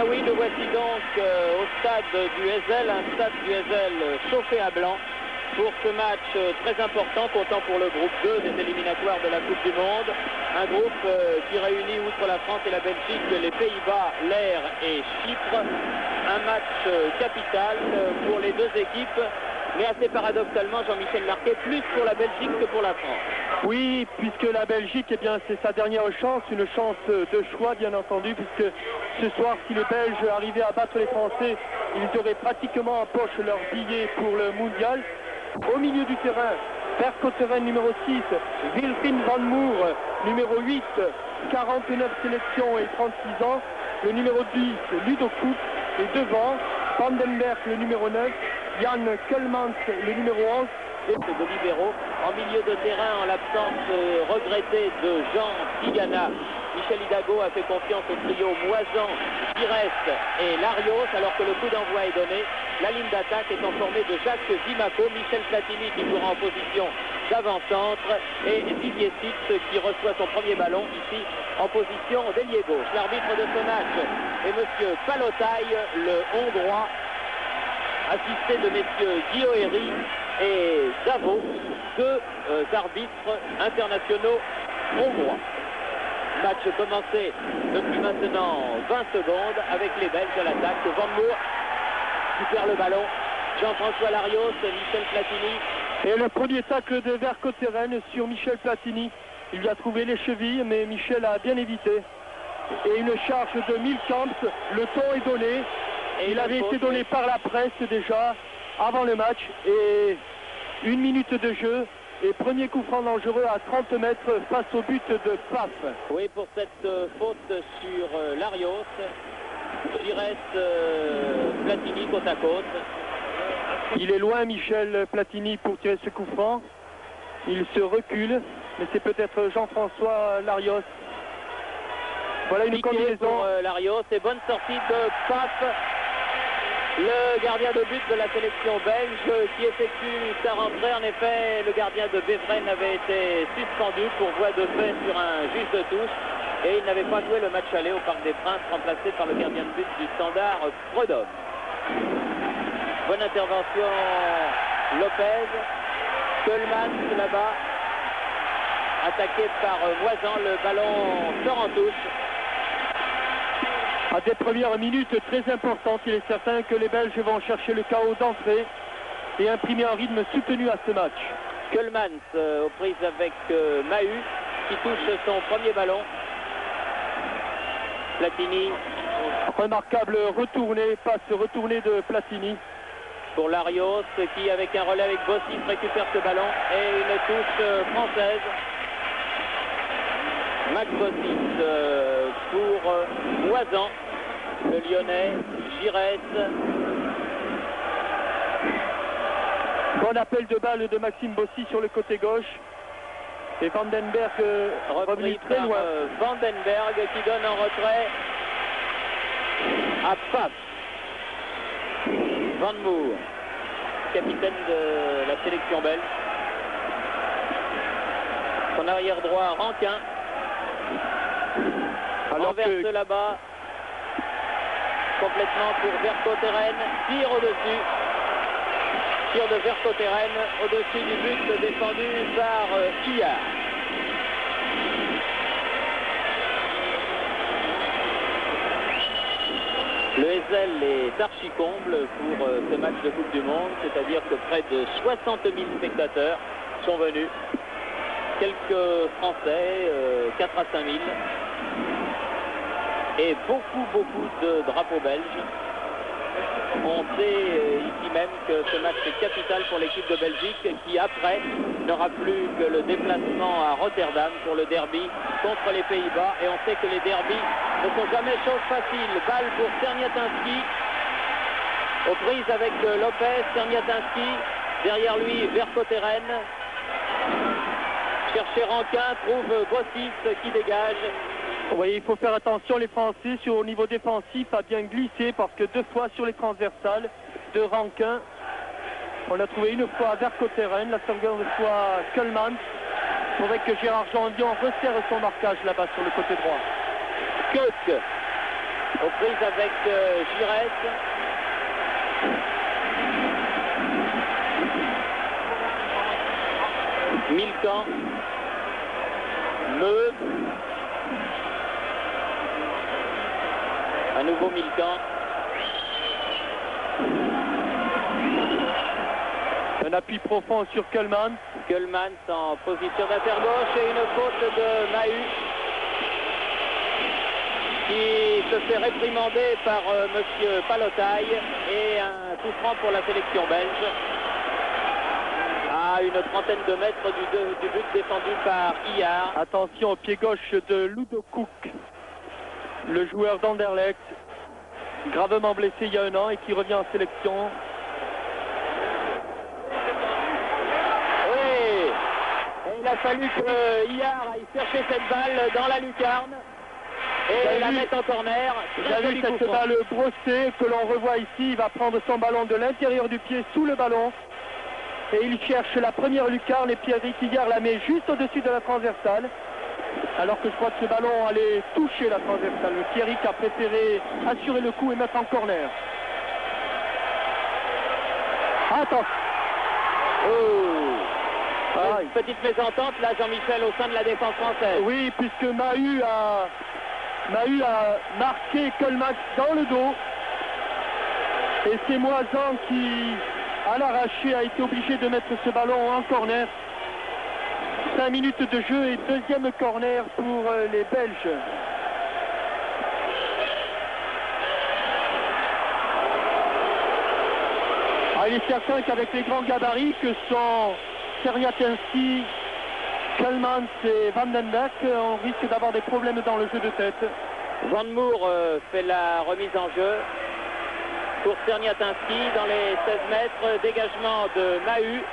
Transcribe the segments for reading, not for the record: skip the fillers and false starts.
bien oui, nous voici donc au stade du Heysel, un stade du Heysel chauffé à blanc pour ce match très important comptant pour le groupe 2 des éliminatoires de la Coupe du Monde. Un groupe qui réunit, outre la France et la Belgique, les Pays-Bas, l'Air et Chypre. Un match capital pour les deux équipes, mais assez paradoxalement, Jean-Michel Larquet, plus pour la Belgique que pour la France. Oui, puisque la Belgique, eh bien, c'est sa dernière chance, une chance de choix, bien entendu, puisque ce soir, si les Belges arrivaient à battre les Français, ils auraient pratiquement en poche leur billet pour le mondial. Au milieu du terrain, Vercotteren numéro 6, Wilfried Van Moer numéro 8, 49 sélections et 36 ans, le numéro 10, Ludo Koop, et devant, Vandenberg le numéro 9, Jan Kelmans le numéro 11, et de libéraux. En milieu de terrain, en l'absence regrettée de Jean Tigana, Michel Hidalgo a fait confiance au trio Moisan, Pires et Larios, alors que le coup d'envoi est donné. La ligne d'attaque étant formée de Jacques Zimaco, Michel Platini qui jouera en position d'avant-centre et Didier Six qui reçoit son premier ballon ici en position d'ailier gauche. L'arbitre de ce match est monsieur Palotaille, le Hongrois, assisté de messieurs Guillaume et Davo, deux arbitres internationaux hongrois. Match commencé depuis maintenant 20 secondes avec les Belges à l'attaque. Van Moer qui perd le ballon. Jean-François Larios, Michel Platini. Et le premier tacle de Vercotteren sur Michel Platini. Il lui a trouvé les chevilles, mais Michel a bien évité. Et une charge de Milkamp, le ton est donné. Et il avait été donné par la presse déjà avant le match. Et 1 minute de jeu. Et premier coup franc dangereux à 30 mètres face au but de Paf. Oui, pour cette faute sur Larios. Il reste Platini côte à côte. Il est loin, Michel Platini, pour tirer ce coup franc. Il se recule, mais c'est peut-être Jean-François Larios. Voilà une combinaison. Pour Larios et bonne sortie de Paf, le gardien de but de la sélection belge qui effectue sa rentrée. En effet, le gardien de Beveren avait été suspendu pour voie de fait sur un juge de touche et il n'avait pas joué le match aller au Parc des Princes, remplacé par le gardien de but du Standard, Prudhomme. Bonne intervention Lopez, Kölmans là-bas, attaqué par Moisan, le ballon sort en touche. À des premières minutes très importantes, il est certain que les Belges vont chercher le chaos d'entrée et imprimer un rythme soutenu à ce match. Kölmans aux prises avec Mahut qui touche son premier ballon. Platini. Remarquable retourné, passe retournée de Platini. Pour Larios qui, avec un relais avec Bossis, récupère ce ballon et une touche française. Max Bossis pour Moisan, le Lyonnais, Giresse. Bon appel de balle de Maxime Bossis sur le côté gauche. Et Vandenberg revenu très loin. Vandenberg qui donne en retrait à Paf. Van Moer, capitaine de la sélection belge. Son arrière droit, Rankin. Renverse là-bas. Complètement pour Vercotteren. Tire au-dessus. Tir de Vercotteren au-dessus du but défendu par Illard. Le Heysel est archi-comble pour ce match de Coupe du Monde, c'est-à-dire que près de 60 000 spectateurs sont venus. Quelques Français, 4 à 5 000. Et beaucoup de drapeaux belges. On sait ici même que ce match est capital pour l'équipe de Belgique qui, après, n'aura plus que le déplacement à Rotterdam pour le derby contre les Pays-Bas. Et on sait que les derbys ne sont jamais chose facile. Balle pour Czerniatinski. Aux prises avec Lopez, Czerniatinski. Derrière lui, Vercotteren. Chercher Rankin, trouve Bossis qui dégage. Oui, il faut faire attention, les Français, au niveau défensif, à bien glisser, parce que 2 fois sur les transversales de Rankin, on a trouvé une fois Vercotteren, la seconde fois Kölmans. Il faudrait que Gérard Janvion resserre son marquage là-bas sur le côté droit. Koch Aux prises avec Giresse. Milcan. Meux. À nouveau Milcan. Un appui profond sur Kuhlmann. Kuhlmann en position d'intergauche et une faute de Mahut qui se fait réprimander par monsieur Palotaille et un coup franc pour la sélection belge à une trentaine de mètres du but défendu par Hillard. Attention au pied gauche de Ludo Cook, le joueur d'Anderlecht, gravement blessé il y a un an et qui revient en sélection. Oui, et il a fallu que Hillard aille chercher cette balle dans la lucarne et la mettre en corner. Vous avez vu cette balle brossée que l'on revoit ici. Il va prendre son ballon de l'intérieur du pied sous le ballon et il cherche la première lucarne et Pierrick Hillard la met juste au-dessus de la transversale. Alors que je crois que ce ballon allait toucher la transversale. Le Pierrick a préféré assurer le coup et mettre en corner. Attends. Oh. Petite mésentente là, Jean-Michel, au sein de la défense française. Oui, puisque Mahut a marqué Kuhlmann dans le dos. Et c'est Moisan qui, à l'arraché, a été obligé de mettre ce ballon en corner. 5 minutes de jeu et deuxième corner pour les Belges. Il est certain qu'avec les grands gabarits que sont Serniatinski, Kuhlmann et Van den Beek, on risque d'avoir des problèmes dans le jeu de tête. Van Moor fait la remise en jeu pour Serniatinski dans les 16 mètres. Dégagement de Mahut.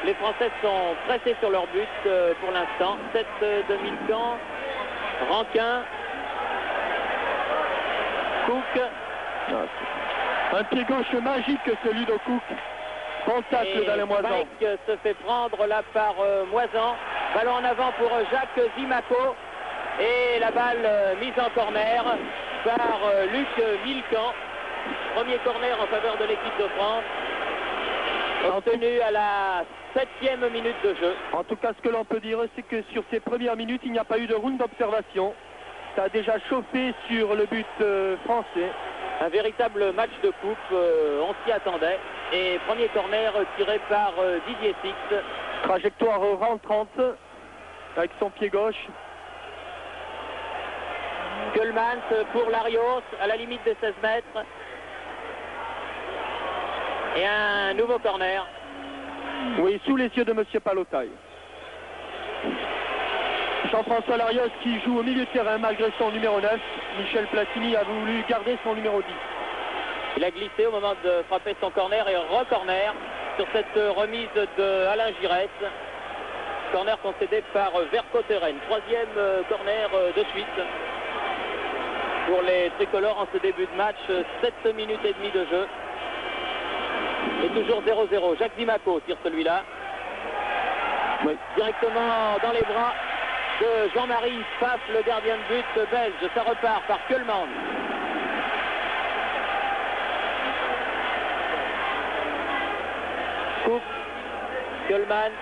Les Français sont pressés sur leur but pour l'instant. 7 de Milcan, Rankin, Cook. Un pied gauche magique, celui de Cook. Bon tacle dans les Moisans. Mike se fait prendre là par Moisan. Ballon en avant pour Jacques Zimaco. Et la balle mise en corner par Luc Milcan. Premier corner en faveur de l'équipe de France. Obtenu à la 7e minute de jeu. En tout cas, ce que l'on peut dire, c'est que sur ces premières minutes, il n'y a pas eu de round d'observation. Ça a déjà chauffé sur le but français. Un véritable match de coupe, on s'y attendait. Et premier corner tiré par Didier Six. Trajectoire rentrante avec son pied gauche. Kuhlmann pour Larios à la limite des 16 mètres. Et un nouveau corner. Oui, sous les yeux de monsieur Palotaille. Jean-François Larios qui joue au milieu de terrain malgré son numéro 9. Michel Platini a voulu garder son numéro 10. Il a glissé au moment de frapper son corner et re-corner sur cette remise de Alain Giresse. Corner concédé par Vercotteren. Troisième corner de suite pour les tricolores en ce début de match. 7 minutes et demie de jeu. Et toujours 0-0. Jacques Zimaco tire celui-là. Oui. Directement dans les bras de Jean-Marie Pfaff, le gardien de but belge. Ça repart par Kuhlmann. Cook, Kuhlmann.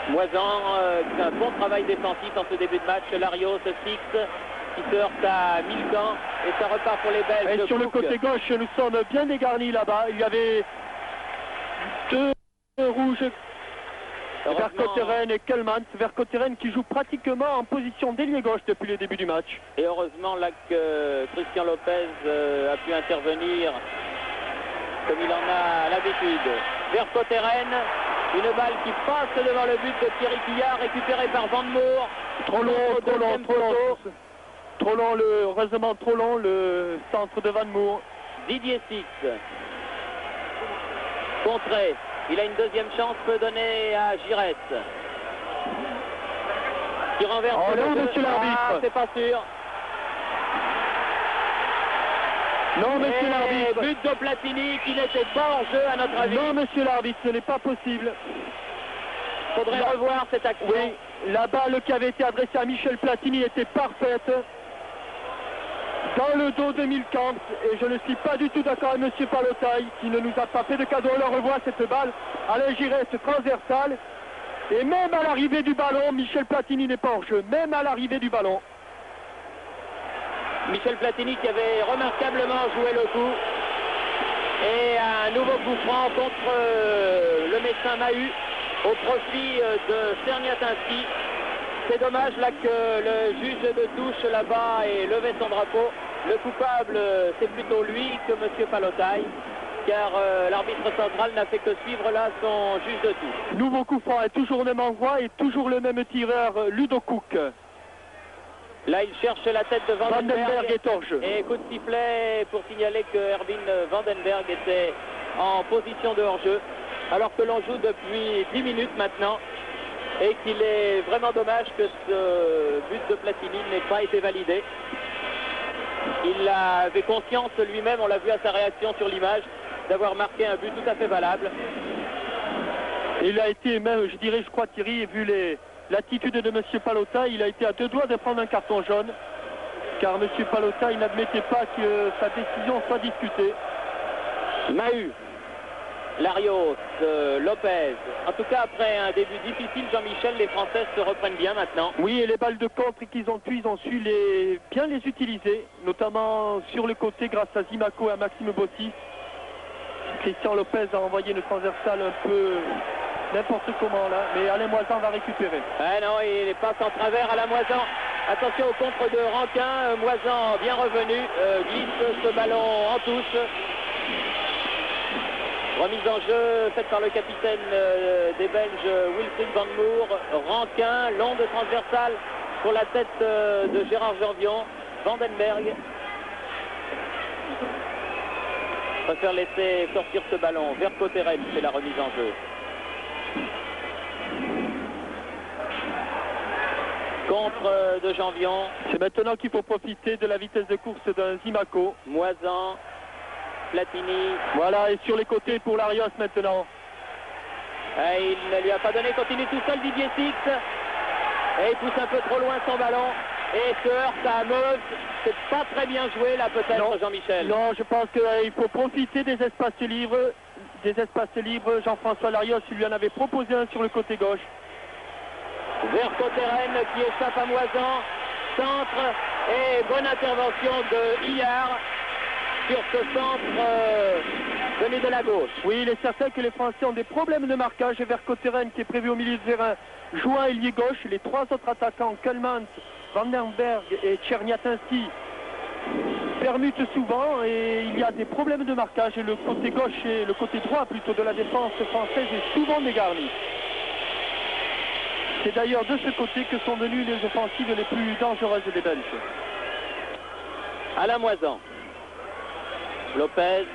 Moisan, un bon travail défensif en ce début de match. Larios, Six, qui se heurte à Milcan. Et ça repart pour les Belges. Et sur le côté gauche, nous sommes bien dégarnis là-bas. Il y avait deux rouges. Vercotteren et Kuhlmann. Vercotteren qui joue pratiquement en position d'ailier gauche depuis le début du match. Et heureusement là que Christian Lopez a pu intervenir comme il en a l'habitude. Vercotteren, une balle qui passe devant le but de Pierrick Hillard, récupérée par Van Moor. Trop long, heureusement trop long le centre de Van Moor. Didier Six. Contré. Il a une deuxième chance, peut donner à Giresse. Qui renverse non, monsieur l'arbitre. C'est pas sûr. Non, monsieur l'arbitre. But de Platini qui n'était pas en jeu à notre avis. Non, monsieur l'arbitre, ce n'est pas possible. Faudrait revoir cette action. Oui, la balle qui avait été adressée à Michel Platini était parfaite. dans le dos de Milkamp, et je ne suis pas du tout d'accord avec M. Palotaille qui ne nous a pas fait de cadeau. On le revoit cette balle, Alain Giresse transversale, et même à l'arrivée du ballon, Michel Platini n'est pas hors jeu, même à l'arrivée du ballon. Michel Platini qui avait remarquablement joué le coup, et un nouveau coup franc contre le médecin Mahut au profit de Czerniatinski. C'est dommage là que le juge de touche là-bas ait levé son drapeau. Le coupable, c'est plutôt lui que M. Palotaille, car l'arbitre central n'a fait que suivre là son juge de touche. Nouveau coup franc et toujours le même endroit et toujours le même tireur, Ludo Cook. Là, il cherche la tête de Vandenberg est hors jeu. Et coup de sifflet pour signaler que Erwin Vandenberg était en position de hors-jeu, alors que l'on joue depuis 10 minutes maintenant. Et qu'il est vraiment dommage que ce but de Platini n'ait pas été validé. Il avait conscience lui-même, on l'a vu à sa réaction sur l'image, d'avoir marqué un but tout à fait valable. Il a été même, je dirais, je crois Thierry, vu l'attitude de M. Palotaille, il a été à deux doigts de prendre un carton jaune, car M. Palotaille n'admettait pas que sa décision soit discutée. Mahut, Larios, Lopez. En tout cas, après un début difficile, Jean-Michel, les Français se reprennent bien maintenant. Oui, et les balles de contre qu'ils ont pu, ils ont su bien les utiliser, notamment sur le côté grâce à Zimaco et à Maxime Bossis. Christian Lopez a envoyé une transversale un peu n'importe comment là, mais Alain Moisan va récupérer. Ah non, il passe en travers à la Moisan. Attention au contre de Rankin. Moisan bien revenu, glisse ce ballon en touche. Remise en jeu faite par le capitaine des Belges, Wilfried Van Moer. Rankin, long de transversale pour la tête de Gérard Janvion. Vandenberg préfère laisser sortir ce ballon. Verco Terren fait la remise en jeu. Contre de Janvion. C'est maintenant qu'il faut profiter de la vitesse de course d'un Zimaco. Moisan. Platini. Voilà, et sur les côtés pour Larios maintenant. Et il ne lui a pas donné, continue tout seul Didier Six. Et il pousse un peu trop loin son ballon. Et se heurte à Meuse. C'est pas très bien joué là peut-être Jean-Michel. Non, je pense qu'il faut profiter des espaces libres. Jean-François Larios lui en avait proposé un sur le côté gauche. Verco Terren qui échappe à Moisan. Centre et bonne intervention de Hillard sur ce centre venu de la gauche. Oui, il est certain que les Français ont des problèmes de marquage et Verco Terren qui est prévu au milieu de terrain joue à ailier gauche. Les trois autres attaquants, Kallmans, Vandenberg et Czerniatinski, permutent souvent et il y a des problèmes de marquage et le côté gauche et le côté droit plutôt de la défense française est souvent dégarni. C'est d'ailleurs de ce côté que sont venues les offensives les plus dangereuses des Belges. Alain Moisan. Lopez,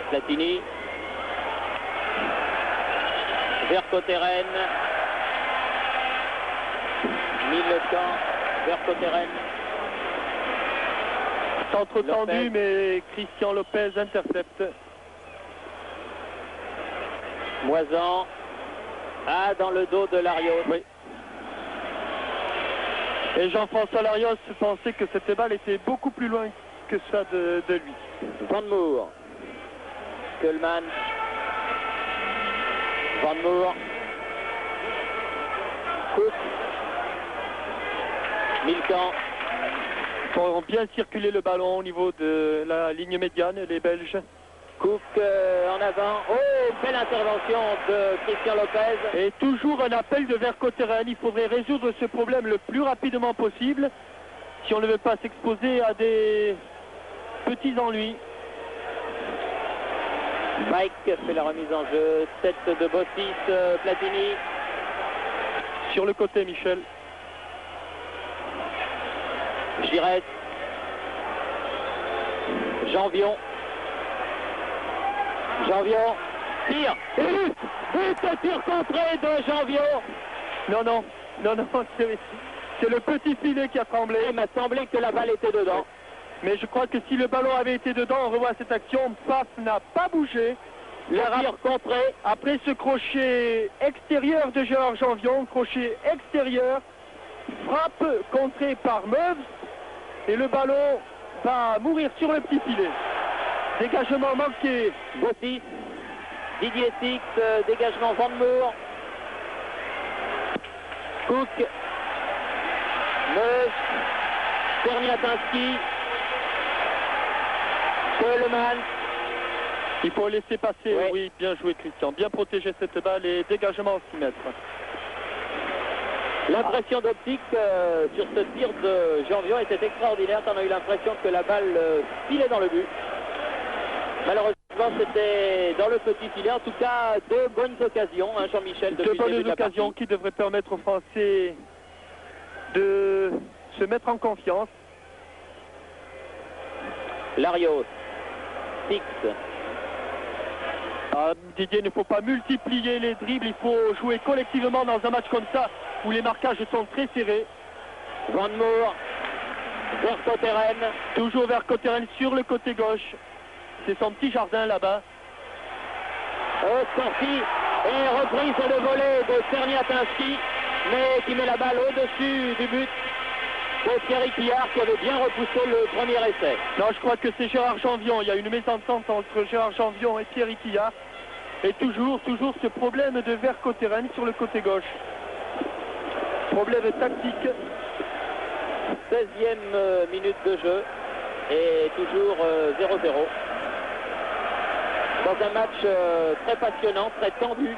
Platini, Verco Terren, Millecamp, Verco Terren. Centre tendu, mais Christian Lopez intercepte. Moisan, dans le dos de Larios. Oui. Et Jean-François Larios pensait que cette balle était beaucoup plus loin que ça de lui. Van Moer, Kallmans, Van Moer, Cook, Millecamp. Pour bien circuler le ballon au niveau de la ligne médiane, les Belges. Cook en avant. Oh, belle intervention de Christian Lopez. Et toujours un appel de Verco Terren. Il faudrait résoudre ce problème le plus rapidement possible si on ne veut pas s'exposer à des petits ennuis. Mike fait la remise en jeu. Tête de Bossis, Platini. Sur le côté, Michel. Giresse. Janvion. Janvion. Tire. But tir contré de Janvion. Non, c'est le petit filet qui a tremblé. Il m'a semblé que la balle était dedans. Mais je crois que si le ballon avait été dedans, on revoit cette action. Paf n'a pas bougé. Le tir contré. Après ce crochet extérieur de Gérard Janvion, crochet extérieur, frappe contrée par Meuse. et le ballon va mourir sur le petit filet. Dégagement manqué. Bossis, Didier Six, dégagement Van Moor. Cook, Meus, Czerniatinski, Coleman. Il faut laisser passer, Ouais. oui, bien joué Christian, bien protéger cette balle et dégagement au 6 mètres. L'impression d'optique sur ce tir de Janvion était extraordinaire. On a eu l'impression que la balle filait dans le but. Malheureusement, c'était dans le petit filet. En tout cas, deux bonnes occasions, hein, Jean-Michel. Deux bonnes occasions qui devraient permettre aux Français de se mettre en confiance. Larios, Six. Ah, Didier, il ne faut pas multiplier les dribbles, il faut jouer collectivement dans un match comme ça où les marquages sont très serrés. Van Moor, vers Coteren. Toujours vers Coteren sur le côté gauche. C'est son petit jardin là-bas. Sortie et reprise de volée de Czerniatinski, mais qui met la balle au-dessus du but de Thierry Quillard qui avait bien repoussé le premier essai. Non, je crois que c'est Gérard Janvion. Il y a une mésentente entre Gérard Janvion et Thierry Quillard. Et toujours ce problème de Vercotteren sur le côté gauche. Problème tactique. 16e minute de jeu et toujours 0-0. Dans un match très passionnant, très tendu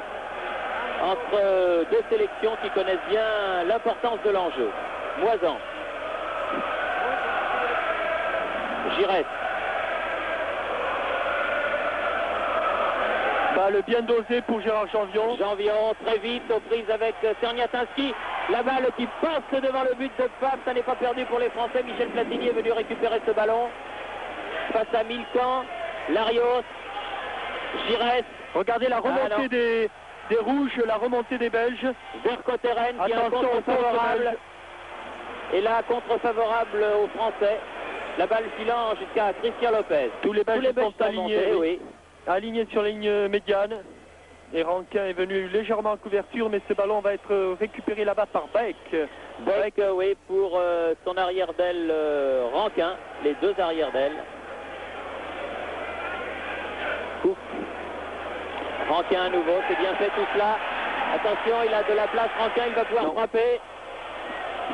entre deux sélections qui connaissent bien l'importance de l'enjeu. Moisan. Giresse. Balle bien dosée pour Gérard Janvion. Janvion très vite aux prises avec Czerniatinski. La balle qui passe devant le but de Pape. Ça n'est pas perdu pour les Français. Michel Platini est venu récupérer ce ballon. Face à Milcan. Larios. Giresse. Regardez la remontée des Rouges, la remontée des Belges. Vercotteren qui a un Attention contre au favorable. Et là, contre favorable aux Français. La balle filant jusqu'à Christian Lopez. Tous les Belges sont sont alignés, montés, oui. alignés sur la ligne médiane. Et Rankin est venu légèrement en couverture, mais ce ballon va être récupéré là-bas par Beck. Beck, oui, pour son arrière d'aile Rankin, les deux arrières d'aile. Cook. Rankin à nouveau, c'est bien fait tout cela. Attention, il a de la place, Rankin, il va pouvoir frapper.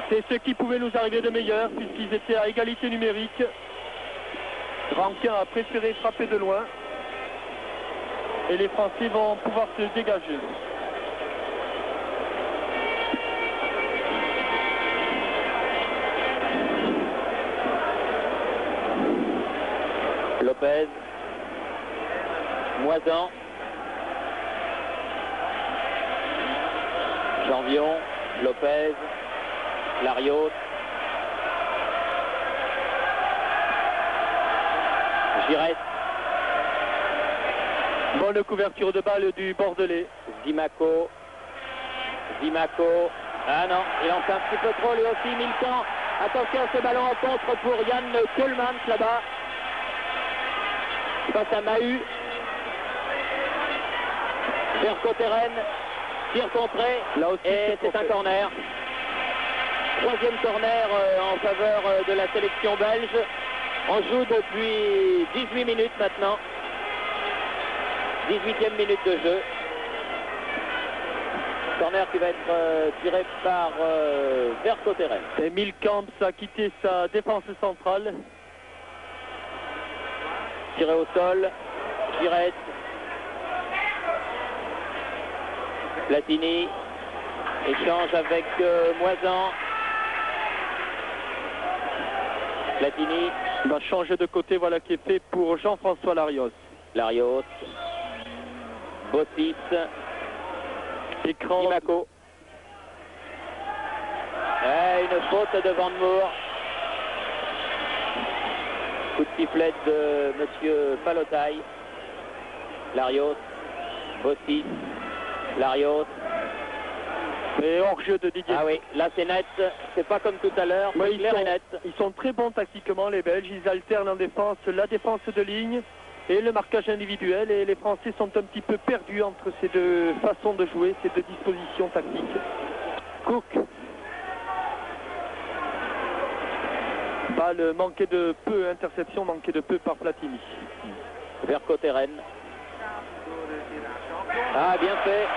C'est ce qui pouvait nous arriver de meilleur, puisqu'ils étaient à égalité numérique. Rankin a préféré frapper de loin. Et les Français vont pouvoir se dégager. Lopez. Moisan. Janvion. Lopez. Larios. Giresse. Bonne couverture de balle du Bordelais. Zimaco. Ah non, il en fait un petit peu trop lui aussi. Milcan. Attention à ce ballon en contre pour Yann Coleman là-bas. Face à Mahut. Vercotteren. Tir contré. Là aussi, et c'est un corner. Troisième corner en faveur de la sélection belge. On joue depuis 18 minutes maintenant. 18e minute de jeu. Corner qui va être tiré par Vercotteren. Et Milkamp a quitté sa défense centrale. Tiré au sol. Giresse. Platini. Échange avec Moisan. Platini. Il va changer de côté, voilà qui est fait pour Jean-François Larios. Larios. Bossis. Écran. Zimaco. Une faute de Van Moor. Coup de sifflet de Monsieur Palotaille. Larios. Bossis. Larios. Et hors-jeu de Didier. Ah oui, là c'est net. C'est pas comme tout à l'heure. Ouais, C'est clair et net. ils sont très bons tactiquement, les Belges. Ils alternent en défense la défense de ligne et le marquage individuel. Et les Français sont un petit peu perdus entre ces deux façons de jouer, ces deux dispositions tactiques. Cook. Balle manquée de peu, interception manquée de peu par Platini. Vercotteren. Ah, bien fait.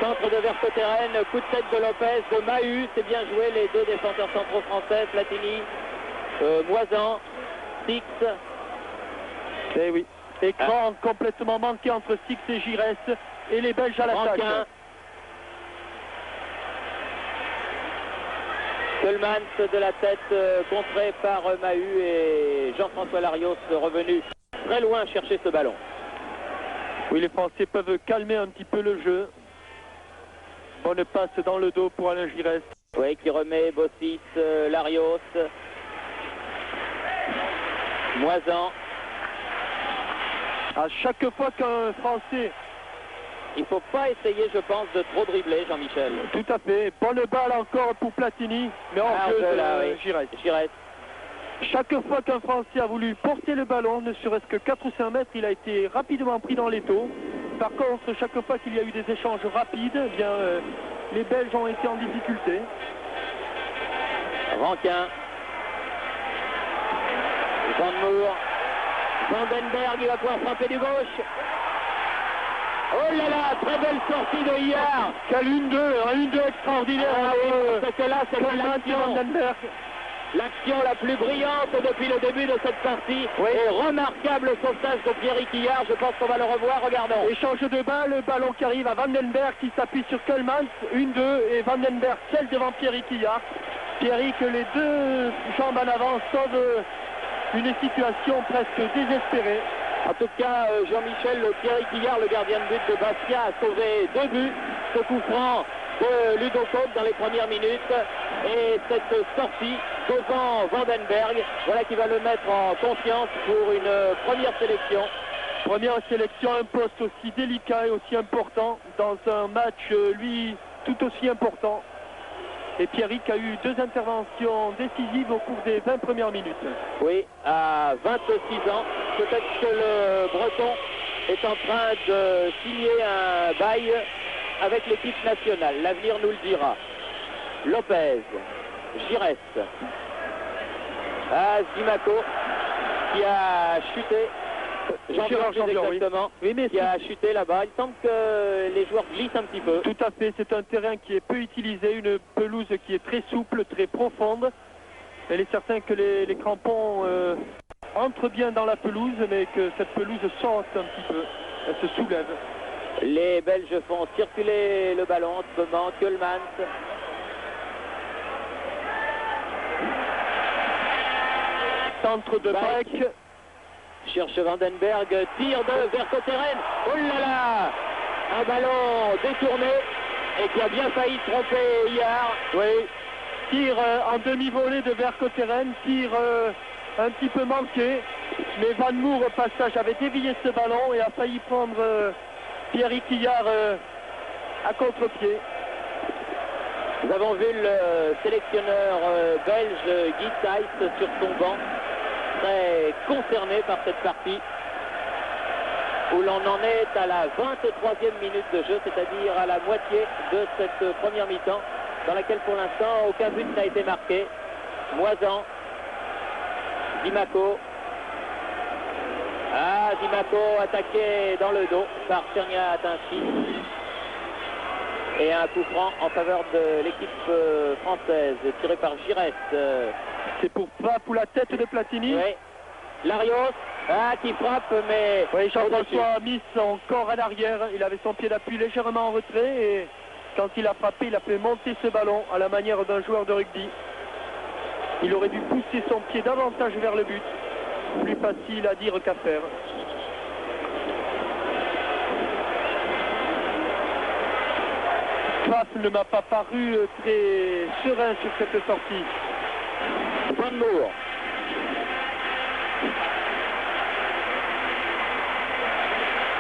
Centre de Vercotteren, coup de tête de Lopez, de Mahut, c'est bien joué, les deux défenseurs centraux français, Platini, Moisan, Six. Eh oui, écran complètement manqué entre Six et Giresse, et les Belges à l'attaque. Keulemans de la tête contré par Mahut et Jean-François Larios revenu très loin chercher ce ballon. Oui, les Français peuvent calmer un petit peu le jeu. Bonne passe dans le dos pour Alain Giresse. Oui, qui remet Bossis, Larios, Moisan. À chaque fois qu'un Français... Il ne faut pas essayer, je pense, de trop dribbler, Jean-Michel. Tout à fait. Bonne balle encore pour Platini, mais en jeu de Giresse. Chaque fois qu'un Français a voulu porter le ballon, ne serait-ce que 4 ou 5 mètres, il a été rapidement pris dans l'étau. Par contre, chaque fois qu'il y a eu des échanges rapides, eh bien, les Belges ont été en difficulté. Rankin. Van Moor. Vandenberg, il va pouvoir frapper du gauche. Oh là là, très belle sortie de Hier. Quel 1-2 extraordinaire. Ah oui, parce que là, c'est l'action. Vandenberg. L'action la plus brillante depuis le début de cette partie. Oui. Et remarquable sauvetage de Pierrick Hillard. Je pense qu'on va le revoir. Regardons. Échange de balle, le ballon qui arrive à Vandenberg qui s'appuie sur Keulemans. 1-2 et Vandenberg seul devant Pierrick Hillard. Pierrick, les deux jambes en avant, sauve une situation presque désespérée. En tout cas, Jean-Michel, Pierrick Hillard, le gardien de but de Bastia, a sauvé 2 buts. Ce coup franc de Ludo Koch dans les premières minutes. Et cette sortie devant Vandenberg, voilà qui va le mettre en confiance pour une première sélection. Première sélection, un poste aussi délicat et aussi important dans un match, lui, tout aussi important. Et Pierrick a eu 2 interventions décisives au cours des 20 premières minutes. Oui, à 26 ans, peut-être que le Breton est en train de signer un bail avec l'équipe nationale. L'avenir nous le dira. Lopez, Giresse, Zimaco qui a chuté. Exactement. Oui, mais qui a chuté là-bas. Il semble que les joueurs glissent un petit peu. Tout à fait, c'est un terrain qui est peu utilisé, une pelouse qui est très souple, très profonde. Il est certain que les crampons entrent bien dans la pelouse, mais que cette pelouse saute un petit peu. Elle se soulève. Les Belges font circuler le ballon en ce moment. Keulemans. Centre de break. Cherche Vandenberg, tire de Vercotteren. Oh là là, un ballon détourné et qui a bien failli tromper Hillard. Oui, tir en demi-volée de Vercotteren, tir un petit peu manqué. Mais Van Moor au passage avait dévié ce ballon et a failli prendre Pierrick Hillard à contre-pied. Nous avons vu le sélectionneur belge Guy Thys sur son banc, très concerné par cette partie où l'on en est à la 23e minute de jeu, c'est-à-dire à la moitié de cette première mi-temps dans laquelle pour l'instant aucun but n'a été marqué. Moisan, Zimaco. Ah, Zimaco attaqué dans le dos par Sernia Atinci. Et un coup franc en faveur de l'équipe française, tiré par Giresse. C'est pour frappe ou la tête de Platini. Oui. Larios, qui frappe, mais... Oui, Jean-François a mis son corps en arrière. Il avait son pied d'appui légèrement en retrait. Et quand il a frappé, il a fait monter ce ballon à la manière d'un joueur de rugby. Il aurait dû pousser son pied davantage vers le but. Plus facile à dire qu'à faire. Kraft ne m'a pas paru très serein sur cette sortie. Van Moor.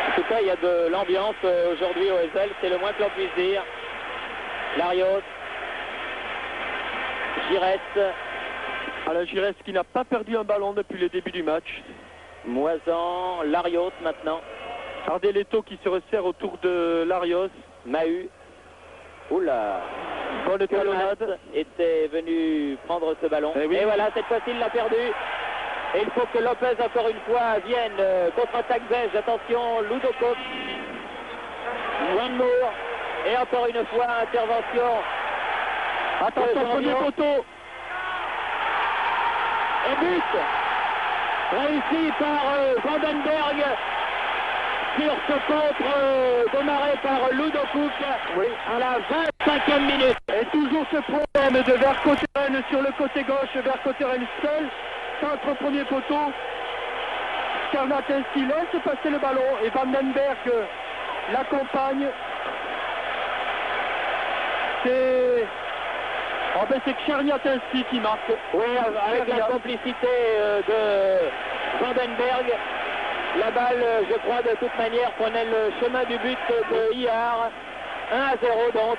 En tout cas, il y a de l'ambiance aujourd'hui au Ezel, c'est le moins que l'on puisse dire. Larios. Giresse. Alors Giresse qui n'a pas perdu un ballon depuis le début du match. Moisan, Larios maintenant. Ardeletto qui se resserre autour de Larios. Mahut. Oula. Bonne de talonnade. Était venu prendre ce ballon. Oui. Et voilà, cette fois-ci, il l'a perdu. Et il faut que Lopez, encore une fois, vienne. Contre-attaque belge. Attention, Ludo Cook. Van Moor. Et encore une fois, intervention. Attention, premier poteau. Et but réussi par Vandenberg sur ce contre démarré par Ludo Cook à la 25e minute. Et toujours ce problème de Vercotteren sur le côté gauche, Vercotteren seul, centre au premier poteau. Czerniatynski laisse passer le ballon et Vandenberg l'accompagne. C'est Czerniatynski qui marque. Oui, avec la complicité de Vandenberg. La balle, je crois, de toute manière, prenait le chemin du but de Ihar. 1-0 donc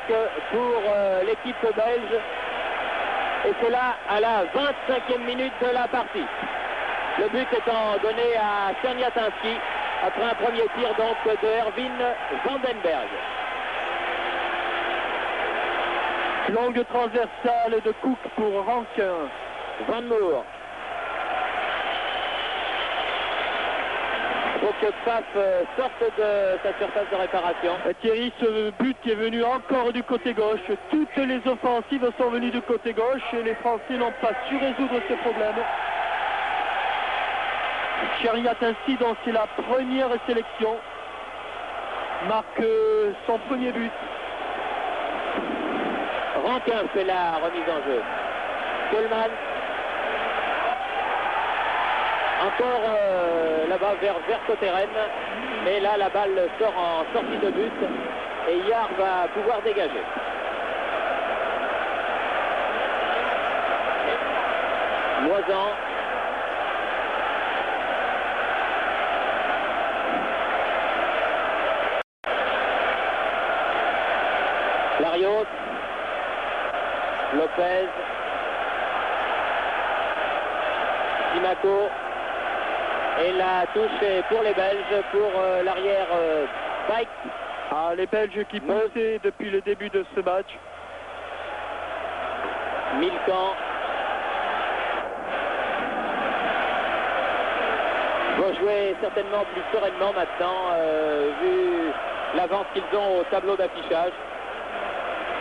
pour l'équipe belge. Et c'est là à la 25e minute de la partie. Le but étant donné à Czerniatynski après un premier tir donc de Erwin Vandenberg. Longue transversale de Cook pour Rankin. Van Moor. Il faut que Pfaff sorte de sa surface de réparation. Et Thierry, ce but qui est venu encore du côté gauche. Toutes les offensives sont venues du côté gauche et les Français n'ont pas su résoudre ce problème. Czerniatynski, dont c'est la première sélection, marque son premier but. Rankin fait la remise en jeu. Coleman. Encore là-bas vers Vercotteren. Mais là, la balle sort en sortie de but. Et Ihar va pouvoir dégager. Moisan. Larios. Lopez. Simaco. Et la touche est pour les Belges, pour l'arrière Bike. Ah, les Belges qui poussaient depuis le début de ce match. Milcan. Vont jouer certainement plus sereinement maintenant, vu l'avance qu'ils ont au tableau d'affichage.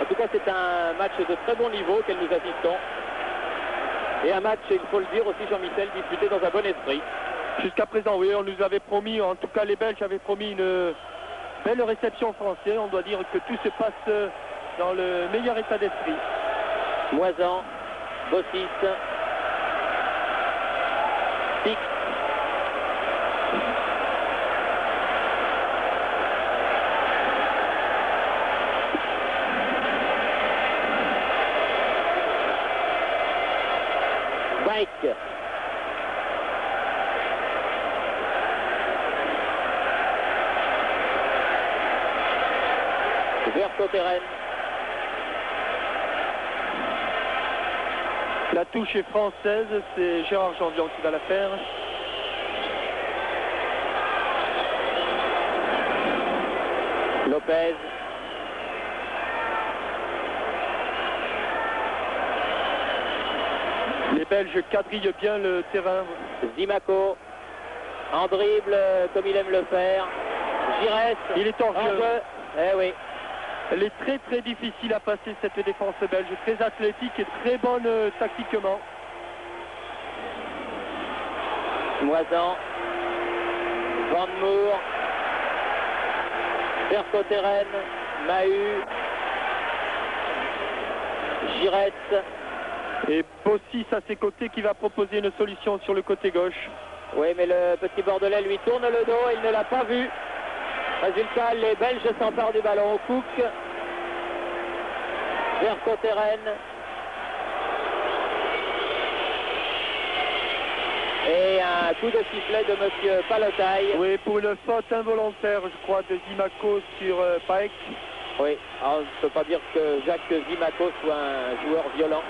En tout cas, c'est un match de très bon niveau auquel nous assistons. Et un match, il faut le dire aussi, Jean-Michel, disputé dans un bon esprit. Jusqu'à présent, oui, on nous avait promis, en tout cas les Belges avaient promis une belle réception française. On doit dire que tout se passe dans le meilleur état d'esprit. Moisan, Bossis, Pic. Bike. Vercotteren. La touche est française, c'est Gérard Janvion qui va la faire. Lopez. Les Belges quadrillent bien le terrain. Zimaco. En dribble, comme il aime le faire. Giresse. Il est en jeu. Eh oui. Elle est très très difficile à passer cette défense belge, très athlétique et très bonne tactiquement. Moisan, Van Moor, Vercotteren, Mahut, Giresse. Et Bossis à ses côtés qui va proposer une solution sur le côté gauche. Oui, mais le petit Bordelais lui tourne le dos, il ne l'a pas vu. Résultat, les Belges s'emparent du ballon. Cook, Vercotteren. Et un coup de sifflet de M. Palotaille. Oui, pour une faute involontaire, je crois, de Zimaco sur Pike. Oui, alors, on ne peut pas dire que Jacques Zimaco soit un joueur violent.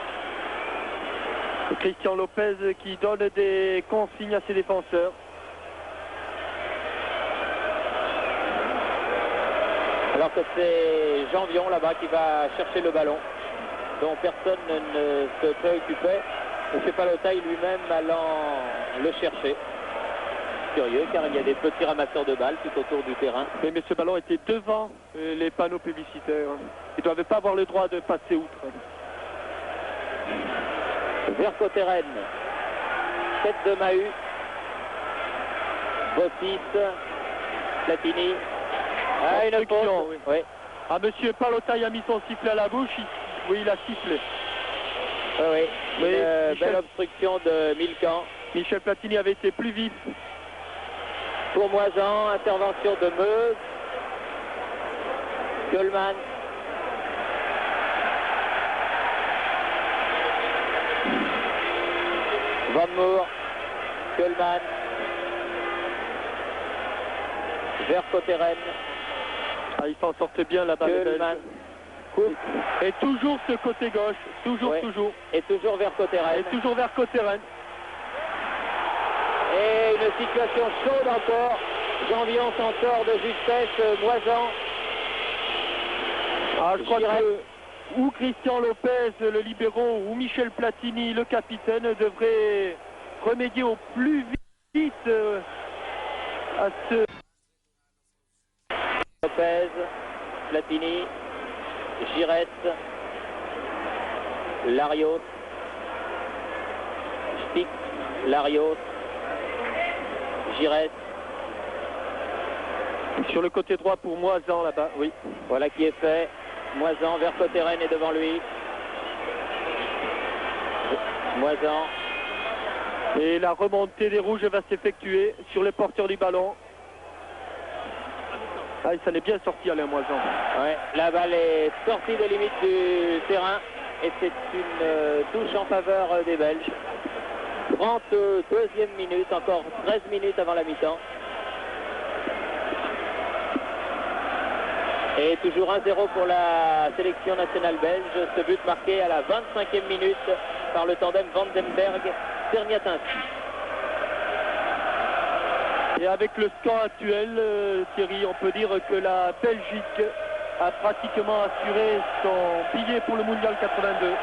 Christian Lopez qui donne des consignes à ses défenseurs. Alors que c'est Janvion là-bas qui va chercher le ballon. dont personne ne se préoccupait. M. Palotaille lui-même allant le chercher. Curieux, car il y a des petits ramasseurs de balles tout autour du terrain. Mais ce ballon était devant les panneaux publicitaires. Ils ne doivent pas avoir le droit de passer outre. Vercotteren, tête de Mahut, Bossis, Platini. Ah, une faute. Oui. Oui. Ah, monsieur Palotaille a mis son sifflet à la bouche. Oui, il a sifflé. Oui, oui. Une belle obstruction de Milcan. Michel Platini avait été plus vite. Tourmoisant, intervention de Meuse. Kölman. Van Moor. Kölman. Vercotteren. Ah, il s'en sortait bien là-bas. Kölman. Cook. Et toujours ce côté gauche. Toujours, ouais. toujours. Et toujours Vercotteren. Et toujours Vercotteren. Et une situation chaude encore. Janvion s'en sort de justesse, Moisan. Ah, je crois que ou Christian Lopez, le libéraux, ou Michel Platini, le capitaine, devraient remédier au plus vite à ce... Lopez, Platini, Giresse, Larios, Stick, Larios, Giresse. Sur le côté droit pour Moisan là-bas, oui. Voilà qui est fait. Moisan, Vercotteren est devant lui. Moisan. Et la remontée des rouges va s'effectuer sur les porteurs du ballon. Ah, ça l'est bien sorti Alain Moisan. Ouais, la balle est sortie des limites du terrain et c'est une touche en faveur des Belges. 32e minute, encore 13 minutes avant la mi-temps. Et toujours 1-0 pour la sélection nationale belge. Ce but marqué à la 25e minute par le tandem Vandenberg-Serniatinski. Et avec le score actuel, Thierry, on peut dire que la Belgique a pratiquement assuré son billet pour le Mondial 82.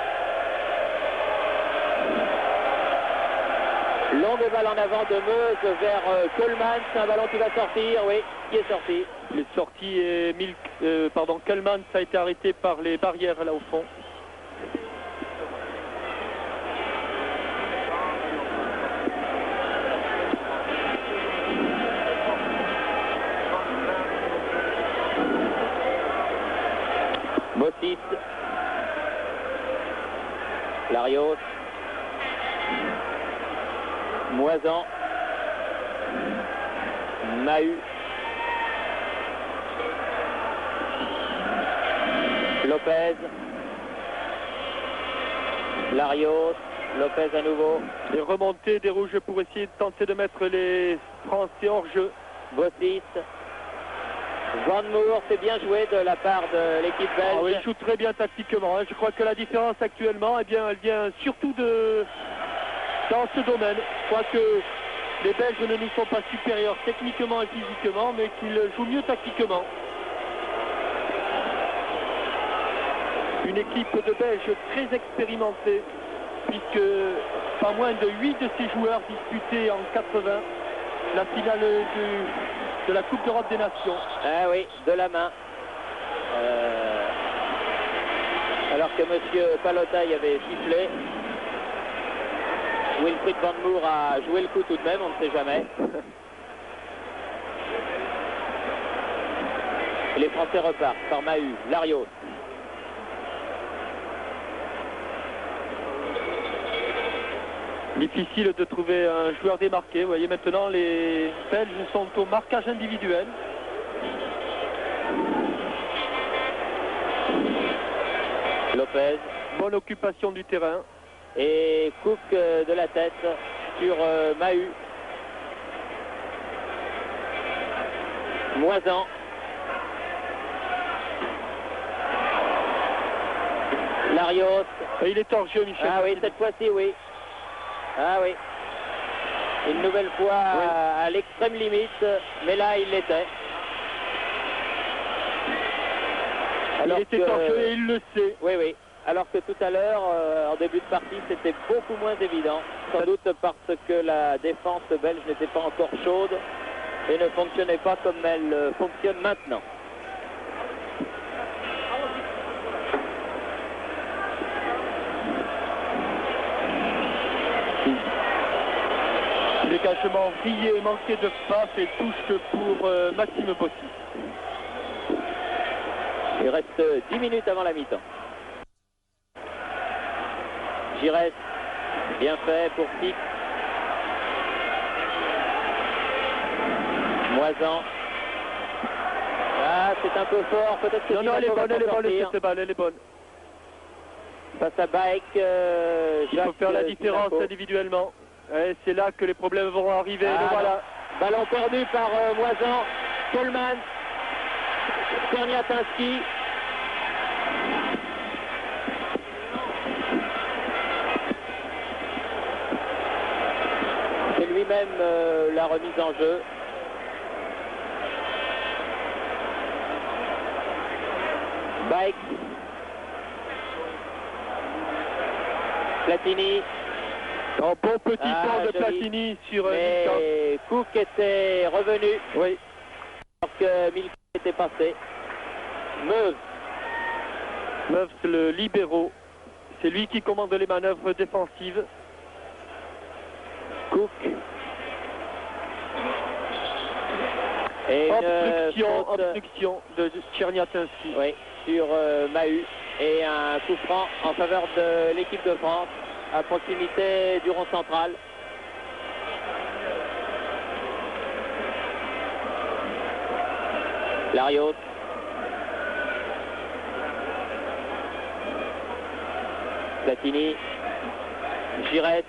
Longue balle en avant de Meuse vers Kölman. C'est un ballon qui va sortir, oui, qui est sorti. Il est sorti et Kölman, ça a été arrêté par les barrières là au fond. Bossis, Larios, Moisan, Mahut, Lopez, Larios, Lopez à nouveau. Les remontées des rouges pour essayer de tenter de mettre les Français hors jeu. Bossis, Van Moor, c'est bien joué de la part de l'équipe belge. Ah oui, il joue très bien tactiquement. Je crois que la différence actuellement, eh bien, elle vient surtout dans ce domaine. Je crois que les Belges ne nous sont pas supérieurs techniquement et physiquement, mais qu'ils jouent mieux tactiquement. Une équipe de Belges très expérimentée, puisque pas moins de 8 de ces joueurs disputaient en 80 la finale de la Coupe d'Europe des Nations. Ah oui, de la main. Alors que M. Palotaille avait sifflé. Wilfried Van Moor a joué le coup tout de même, on ne sait jamais. Et les Français repartent par Mahut, Larios. Difficile de trouver un joueur démarqué. Vous voyez, maintenant les Belges sont au marquage individuel. Lopez. Bonne occupation du terrain. Et Cook de la tête sur Mahut. Moisan. Larios. Et il est hors jeu, Michel. Ah oui, cette fois-ci, oui. Ah oui. Une nouvelle fois oui. À l'extrême limite, mais là, il l'était. Il était hors jeu et il le sait. Oui, oui. alors que tout à l'heure, en début de partie, c'était beaucoup moins évident. Sans doute parce que la défense belge n'était pas encore chaude et ne fonctionnait pas comme elle fonctionne maintenant. Dégagement vrillé, manqué de passe et touche pour Maxime Bossis. Il reste 10 minutes avant la mi-temps. Giresse, bien fait pour Fix. Moisan. Ah, c'est un peu fort, peut-être que... Non, elle est bonne, cette balle, elle est bonne. Face à Baek, il faut faire la différence individuellement. C'est là que les problèmes vont arriver. Ah, voilà. Ballon perdu par Moisan. Coleman. Korniatinski. C'est lui-même la remise en jeu. Baek. Platini. Un bon petit temps de Platini sur Milka. Cook était revenu. Oui. Alors que Milka était passé. Meuse, c'est le libéraux. C'est lui qui commande les manœuvres défensives. Cook. Et obstruction de Czerniatinski. Oui, sur Mahut. Et un coup franc en faveur de l'équipe de France à proximité du rond central. Larios. Platini. Giresse.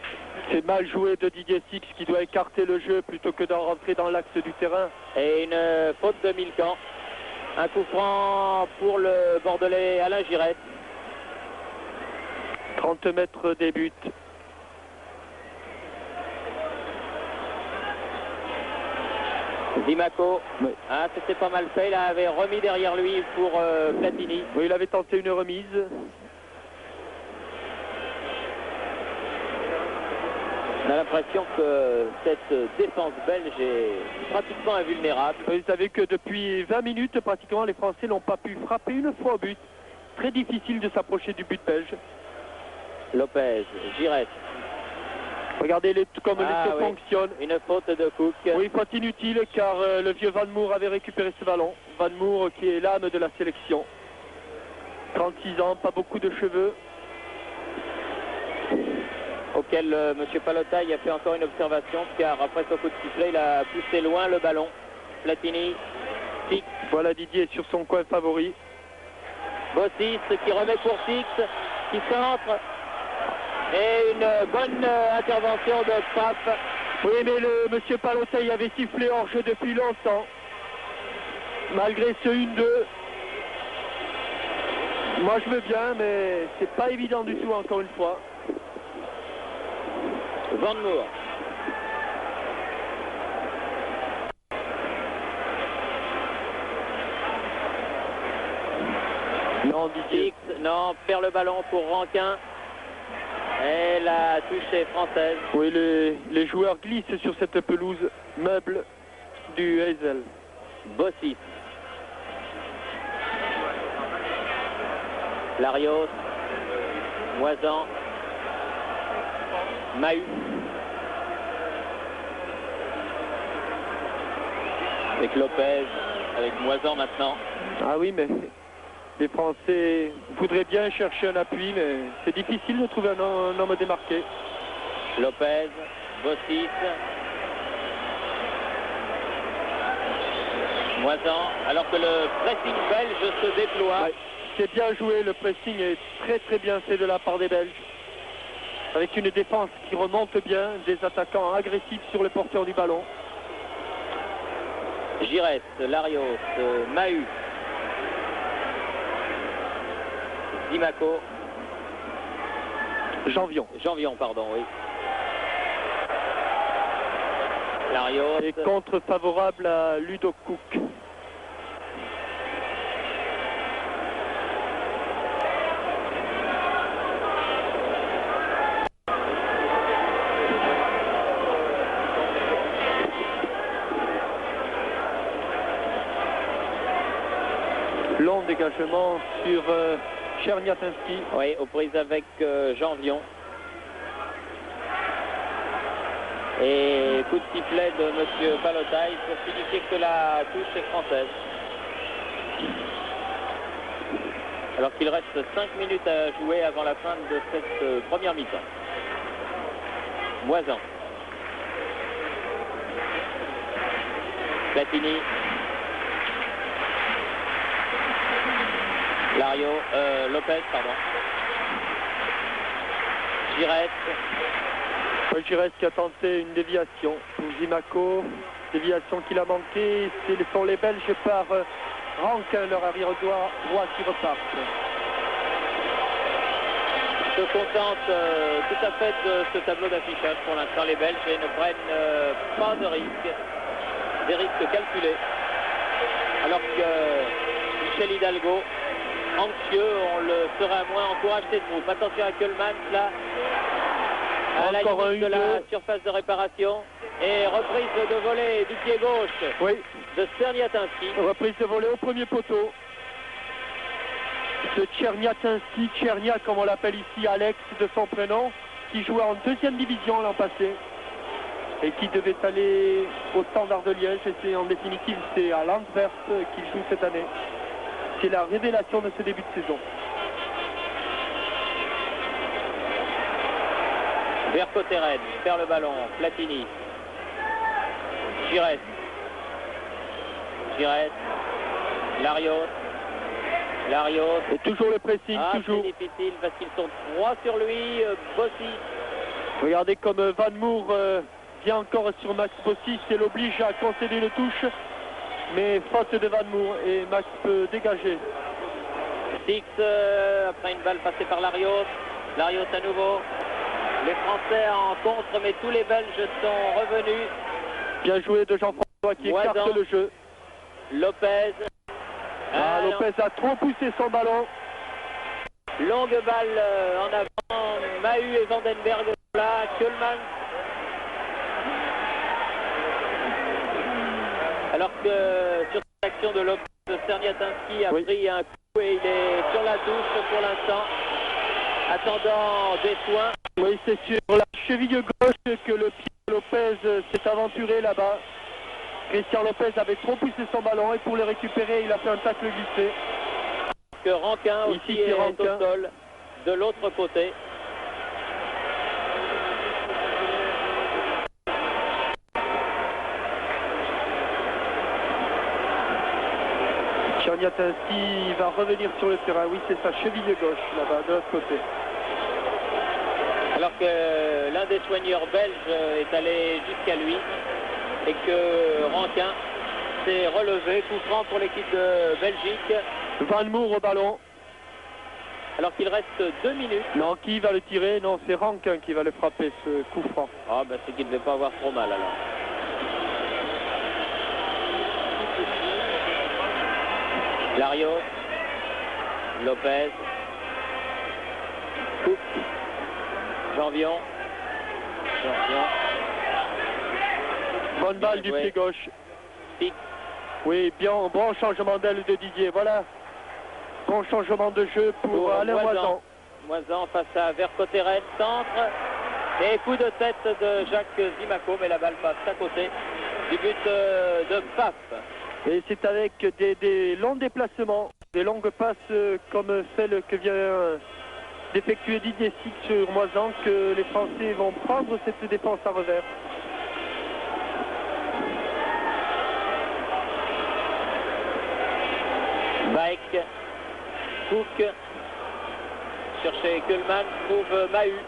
C'est mal joué de Didier Six qui doit écarter le jeu plutôt que d'en rentrer dans l'axe du terrain. Et une faute de Milcan. Un coup franc pour le Bordelais Alain Giresse. 30 mètres des buts. Dimaco. Oui. Ah, c'était pas mal fait. Il avait remis derrière lui pour Platini. Oui, il avait tenté une remise. On a l'impression que cette défense belge est pratiquement invulnérable. Vous savez que depuis 20 minutes, pratiquement, les Français n'ont pas pu frapper une fois au but. Très difficile de s'approcher du but belge. Lopez, Giresse. Regardez comme les oui. fonctionnent. Une faute de Cook. Oui, faute inutile car le vieux Van Moer avait récupéré ce ballon. Van Moer qui est l'âme de la sélection. 36 ans, pas beaucoup de cheveux. Auquel M. Palotaille a fait encore une observation car après son coup de sifflet, il a poussé loin le ballon. Platini, Fix. Voilà Didier sur son coin favori. Bossis qui remet pour Fix, qui centre. Et une bonne intervention de Pfaff. Oui, mais le M. Palotaille avait sifflé hors jeu depuis longtemps. Malgré ce 1-2. Moi je veux bien, mais c'est pas évident du tout encore une fois. Van Moer. Non, Didier. Non, perd le ballon pour Rankin. Et la touche est française. Oui, les joueurs glissent sur cette pelouse meuble du Heysel. Bossis. Larios. Moisan. Mahut. Avec Lopez, avec Moisan maintenant. Ah oui, mais les Français voudraient bien chercher un appui, mais c'est difficile de trouver un homme démarqué. Lopez, Bossis. Moisan, alors que le pressing belge se déploie. Ouais, c'est bien joué, le pressing est très bien fait de la part des Belges. Avec une défense qui remonte bien, des attaquants agressifs sur le porteur du ballon. Giresse, Larios, Mahut. Dimaco. Janvion, pardon, oui. Larios. Et contre favorable à Ludo Cook. dégagement sur Czerniatinski. Oui, aux prises avec Janvion. Et coup de sifflet de M. Palotaille pour signifier que la touche est française. Alors qu'il reste 5 minutes à jouer avant la fin de cette première mi-temps. Moisan. Platini. Lario, Lopez, pardon. Giresse. Paul Giresse qui a tenté une déviation pour Zimaco. Déviation qu'il a manqué. Ce sont les Belges par Rankin, leur arrière droit qui repartent. Se contentent tout à fait de ce tableau d'affichage pour l'instant les Belges et ne prennent pas de risques. Des risques calculés. Alors que Michel Hidalgo, anxieux, on le serait à moins, encourage ses troupes. Attention à Kuhlmann là, à la limite de la surface de réparation. Et reprise de volée du pied gauche, oui, de Czerniatinski. Reprise de volée au premier poteau de Czerniatinski, Czernia comme on l'appelle ici, Alex de son prénom, qui jouait en deuxième division l'an passé et qui devait aller au Standard de Liège. Et c'est en définitive c'est à l'Antwerp qu'il joue cette année. C'est la révélation de ce début de saison. Vercotteren perd le ballon, Platini. Giresse. Giresse. Larios. Larios. Et toujours le pressing, toujours. C'est difficile parce qu'ils sont 3 sur lui. Bossi. Regardez comme Van Moor vient encore sur Max Bossi, et l'oblige à concéder une touche. Mais faute de Van Moor et Max peut dégager. Six, après une balle passée par Larios. Larios à nouveau. Les Français en contre, mais tous les Belges sont revenus. Bien joué de Jean-François qui écarte le jeu. Lopez. Lopez a trop poussé son ballon. Longue balle en avant. Mahut et Vandenberg là. Kuhlmann. Alors que sur cette action de Lopez, Czerniatinski a pris un coup et il est sur la touche pour l'instant. Attendant des soins. Oui, c'est sur la cheville gauche que le pied de Lopez s'est aventuré là-bas. Christian Lopez avait trop poussé son ballon et pour le récupérer, il a fait un tacle glissé. Que Rankin aussi est au sol de l'autre côté. Czerniatinski va revenir sur le terrain. Oui, c'est sa cheville gauche là-bas, de l'autre côté. Alors que l'un des soigneurs belges est allé jusqu'à lui et que Rankin s'est relevé. Coup franc pour l'équipe de Belgique. Van Moor au ballon. Alors qu'il reste 2 minutes. Non, qui va le tirer? Non, c'est Rankin qui va le frapper, ce coup franc. Ah, ben c'est qu'il ne devait pas avoir trop mal alors. Larios. Lopez. Cook. Janvion. Bonne balle du pied gauche. Pic. Oui, bien, bon changement d'aile de Didier. Voilà. Bon changement de jeu pour Alain Moisan. Moisan face à Vercotteren, centre. Et coup de tête de Jacques Zimaco, mais la balle passe à côté du but de Paf. Et c'est avec des longs déplacements, des longues passes comme celle que vient d'effectuer Didier Sick sur Moisan que les Français vont prendre cette défense à revers. Baek, Cook, chercher Kuhlmann, trouve Mahut,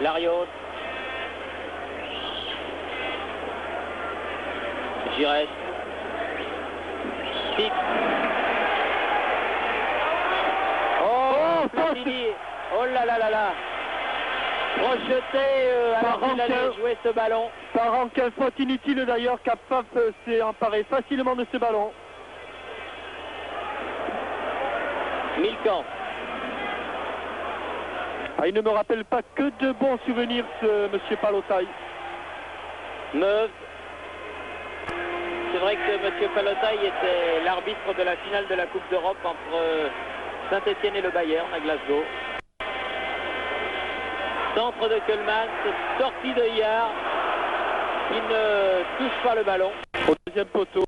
Larios, Giresse, Pic. Oh, Platini, oh là là là là, projeté alors qu'il allait jouer ce ballon. Par Rankin, faute inutile d'ailleurs, car Paf s'est emparé facilement de ce ballon. Milcan. Il ne me rappelle pas que de bons souvenirs, ce monsieur Palotaille. Meuve. C'est vrai que M. Palotaille était l'arbitre de la finale de la Coupe d'Europe entre Saint-Etienne et le Bayern à Glasgow. Centre de Kölmans, sortie de Iard, qui ne touche pas le ballon. Au deuxième poteau.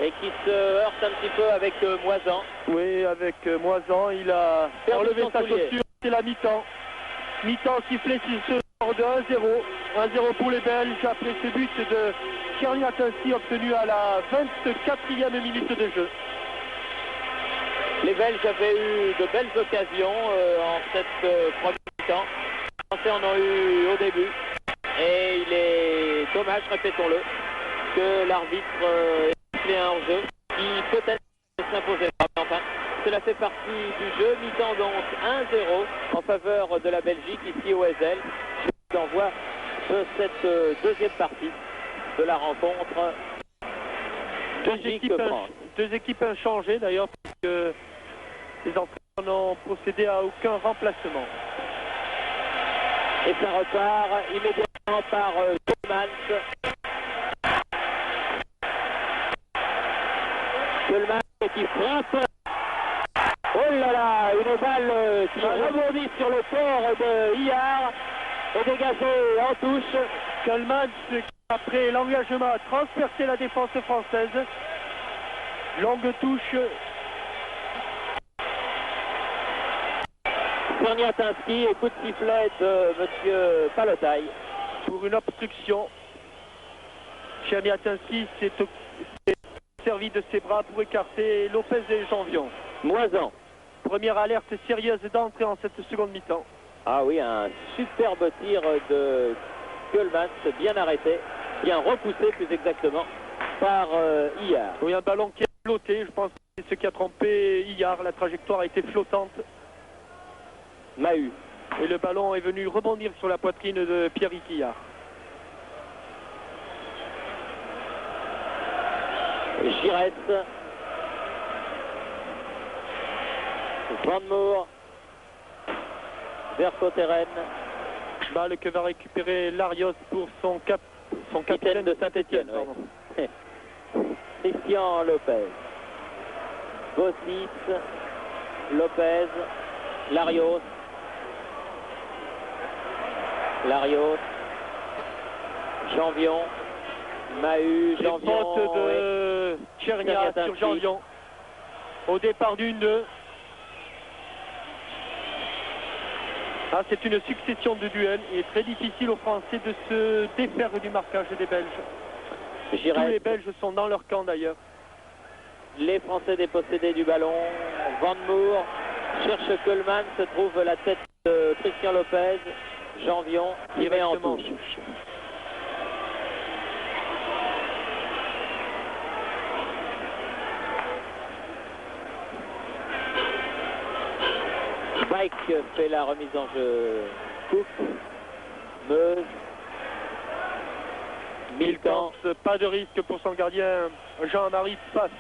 Et qui se heurte un petit peu avec Moisan. Oui, avec Moisan, il a enlevé sa chaussure. C'est la mi-temps. Mi-temps sifflé sur ce score de 1-0. 1-0 pour les Belges après ce but de Czerniatinski obtenu à la 24e minute de jeu. Les Belges avaient eu de belles occasions en cette première mi-temps. Les Français en ont eu au début. Et il est dommage, répétons-le, que l'arbitre ait sifflé un hors-jeu qui peut-être s'imposait pas. Enfin, cela fait partie du jeu. Mi-temps donc 1-0 en faveur de la Belgique ici au Ezel. Je vous envoie de cette deuxième partie de la rencontre. Deux équipes inchangées d'ailleurs, parce que les entraîneurs n'ont procédé à aucun remplacement. Et ça repart immédiatement par Kölmans. Kölmans qui frappe. Oh là là, une balle qui rebondit sur le corps de Iard et dégagée en touche. Kölmans, après l'engagement, a transpercé la défense française. Longue touche. Czerniatinski et coup de sifflet de M. Palotaille. Pour une obstruction. Czerniatinski s'est servi de ses bras pour écarter Lopez et Janvion. Moisan. Première alerte sérieuse d'entrée en cette seconde mi-temps. Ah oui, un superbe tir de Kölmans, bien arrêté, bien repoussé plus exactement par Iard. Oui, un ballon qui a flotté, je pense que c'est ce qui a trompé Iard. La trajectoire a été flottante. Mahut. Et le ballon est venu rebondir sur la poitrine de Pierrick Iard. Giresse. Van Moor. Vercotteren. Balle que va récupérer Larios pour son capitaine de Saint-Etienne. Oui. Christian Lopez. Bossis. Lopez. Larios. Janvion. Mahut. Janvion. Faute de Tchernia sur Janvion. Au départ d'une 2. Ah, c'est une succession de duels. Il est très difficile aux Français de se défaire du marquage des Belges. Giresse. Tous les Belges sont dans leur camp d'ailleurs. Les Français dépossédés du ballon. Van Moor cherche Kölmans, se trouve la tête de Christian Lopez. Janvion qui met en touche. Mike fait la remise en jeu. Cook, Meuse, Milcan. Pas de risque pour son gardien Jean-Marie Passe.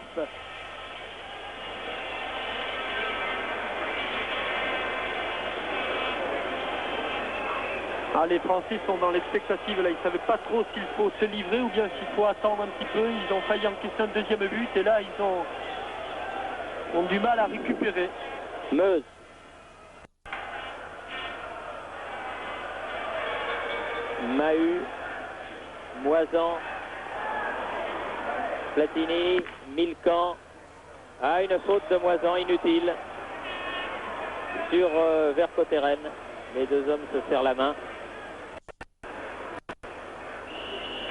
Ah, les Français sont dans l'expectative là, ils ne savaient pas trop s'il faut se livrer ou bien s'il faut attendre un petit peu. Ils ont failli encaisser un deuxième but et là ils ont du mal à récupérer. Meuse. Mahut, Moisan, Platini, Milcan. Ah, une faute de Moisan inutile sur Vercotteren. Les deux hommes se serrent la main.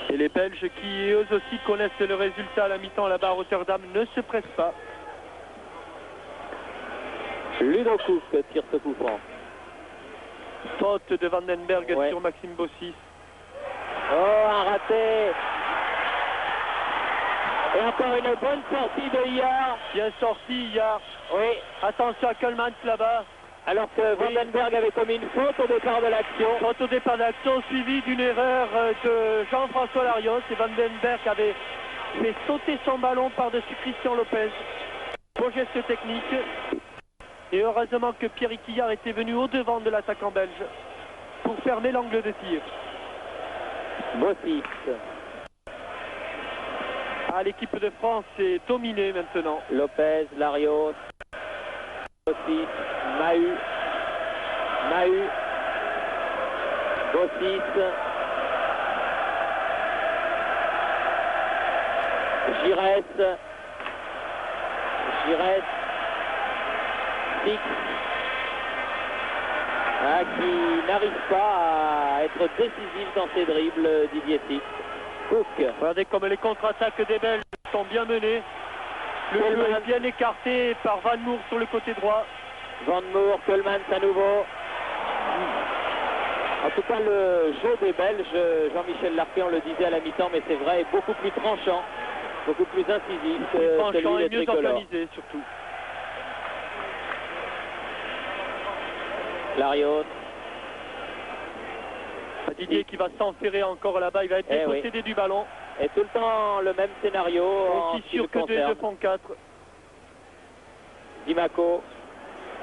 Et les Belges qui eux aussi connaissent le résultat à la mi-temps là-bas à Rotterdam ne se pressent pas. Ludo Cook tire ce coup franc. Faute de Vandenberg Ouais. sur Maxime Bossis. Oh, un raté. Et encore une bonne sortie de Iard. Bien sorti Iard. Oui. Attention à Kölmans là-bas. Alors que Vandenberg avait commis une faute au départ de l'action. Faute au départ de l'action suivie d'une erreur de Jean-François Larios. Et Vandenberg avait fait sauter son ballon par-dessus Christian Lopez. Beau geste technique. Et heureusement que Pierrick Iard était venu au-devant de l'attaquant belge pour fermer l'angle de tir. Bossis. l'équipe de France est dominée maintenant. Lopez, Larios, Bossis, Mahut, Bossis, Giresse, Six, qui n'arrive pas à être décisif dans ses dribbles, Didier Six. Cook. Regardez comme les contre-attaques des Belges sont bien menées. Le jeu est bien écarté par Van Moer sur le côté droit. Van Moer, Coleman à nouveau. En tout cas, le jeu des Belges, Jean-Michel Larquet, on le disait à la mi-temps, mais c'est vrai, est beaucoup plus tranchant, beaucoup plus incisif que tranchant celui et des mieux tricolores. organisé surtout. Larios. Didier qui va s'enferrer encore là-bas, il va être dépossédé du ballon. Et tout le temps le même scénario. Aussi sûr que 2 font 4. Dimaco.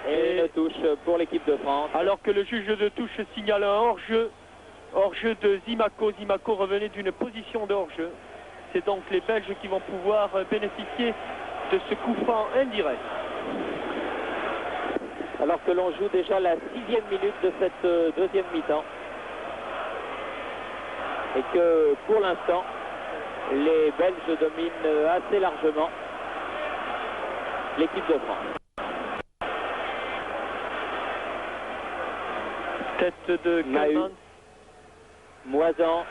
Et une touche pour l'équipe de France. Alors que le juge de touche signale un hors-jeu. Hors-jeu de Zimaco. Zimaco revenait d'une position de hors-jeu. C'est donc les Belges qui vont pouvoir bénéficier de ce coup franc indirect. Alors que l'on joue déjà la 6e minute de cette deuxième mi-temps. Et que pour l'instant, les Belges dominent assez largement l'équipe de France. Tête de Coleman. Moisan,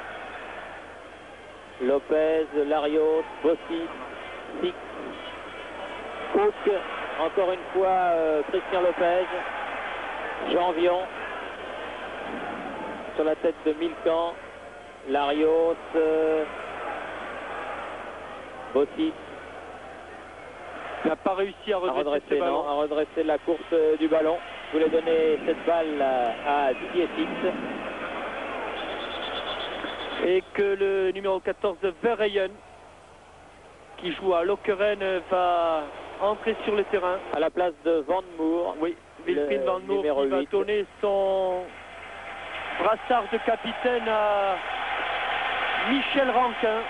Lopez, Larios, Bossis, Six, Cook, encore une fois Christian Lopez, Janvion, sur la tête de Milcan, Larios, Bossis. Il n'a pas réussi à redresser, à redresser la course du ballon. Je voulais donner cette balle à Didier Six. Et que le numéro 14 de Verheyen, qui joue à Lokeren, va entrer sur le terrain. À la place de Van Moer. Oui, Wilfried Van Moer qui va donner son brassard de capitaine à Michel Rankin.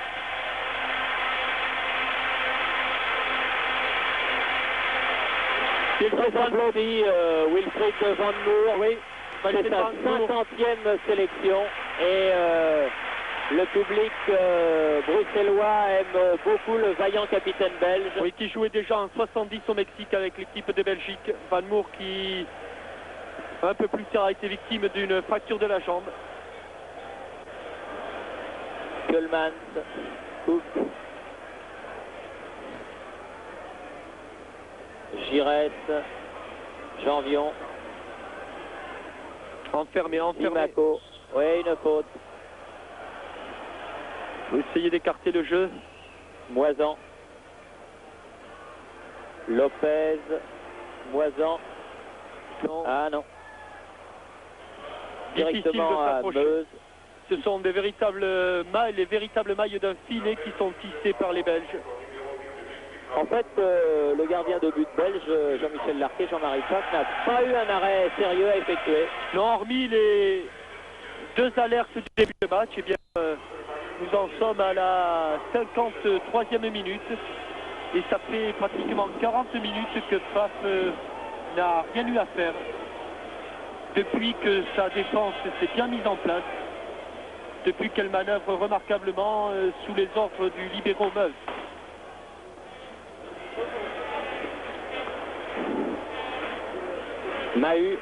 Il très applaudi Wilfried Van Moer. Oui, c'est sa 50e sélection et le public bruxellois aime beaucoup le vaillant capitaine belge. Oui, qui jouait déjà en 70 au Mexique avec l'équipe de Belgique. Van Moer qui, un peu plus tard, a été victime d'une fracture de la jambe. Coleman, Cook, Giresse, Janvion, enfermé. Dimaco. Oui, une faute. Vous essayez d'écarter le jeu. Moisan, Lopez, Moisan. Non. Ah non. Difficile Directement de à s'approcher. Meuse. Ce sont des véritables mailles, les véritables mailles d'un filet qui sont tissées par les Belges. En fait, le gardien de but belge, Jean-Michel Larquet, Jean-Marie Pape, n'a pas eu un arrêt sérieux à effectuer. Non, hormis les 2 alertes du début de match, eh bien, nous en sommes à la 53e minute. Et ça fait pratiquement 40 minutes que Pape n'a rien eu à faire. Depuis que sa défense s'est bien mise en place. Depuis qu'elle manœuvre remarquablement sous les ordres du libéro Meuse. Mahut.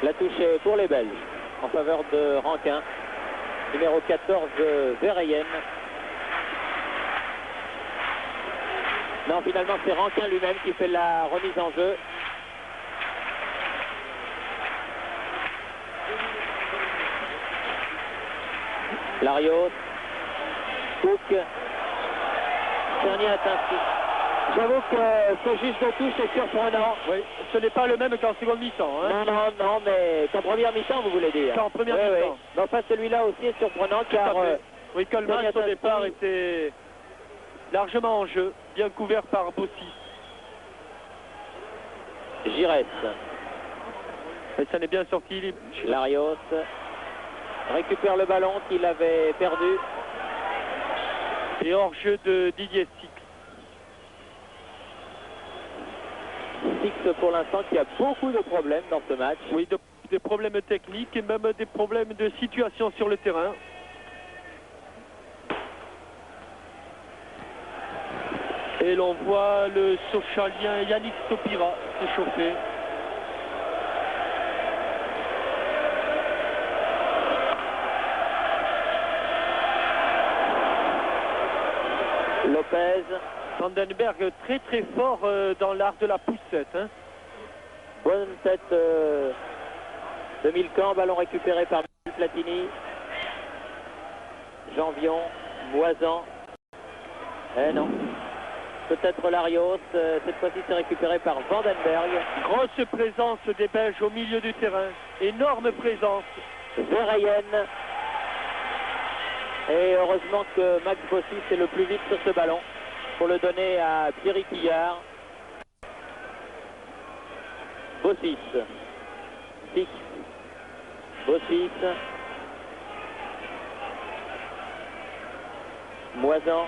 La touche est pour les Belges en faveur de Rankin. Numéro 14, Verheyen. Non, finalement, c'est Rankin lui-même qui fait la remise en jeu. Larios. Cook. Dernier ainsi. J'avoue que ce juge de touche est surprenant. Oui, ce n'est pas le même qu'en seconde mi-temps. Hein. Non, mais qu'en première mi-temps, vous voulez dire. Qu'en première mi-temps. Oui. Mais enfin, celui-là aussi est surprenant car... oui, Coleman, au départ, était largement en jeu, bien couvert par Bossis. Giresse. Et ça n'est bien sorti. Larios récupère le ballon qu'il avait perdu. Et hors-jeu de Didier Six. Six pour l'instant qui a beaucoup de problèmes dans ce match. Oui, des problèmes techniques et même des problèmes de situation sur le terrain. Et l'on voit le Sochalien Yannick Sopira s'échauffer. Lopez. Vandenberg très très fort dans l'art de la poussette. Hein. Bonne tête de Milcan, ballon récupéré par Platini. Janvion, Moisan. Eh non. Peut-être Larios, cette fois-ci c'est récupéré par Vandenberg. Grosse présence des Belges au milieu du terrain. Énorme présence. Verheyen. Et heureusement que Max Bossis est le plus vite sur ce ballon pour le donner à Pierre Quillard. Bossis. Six. Bossis. Moisan.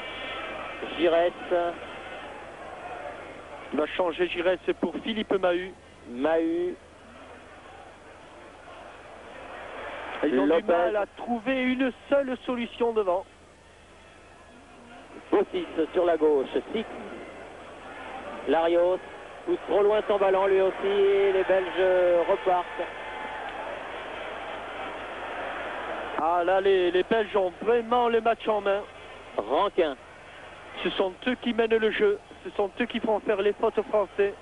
Giresse. Il va changer Giresse pour Philippe Mahut. Mahut. Ils ont Lopez. du mal à trouver une seule solution devant. Bossis sur la gauche. Six. Larios. Pousse trop loin son ballon lui aussi. Et les Belges repartent. Ah là, les Belges ont vraiment le match en main. Rankin. Ce sont eux qui mènent le jeu. Ce sont eux qui font faire les fautes français.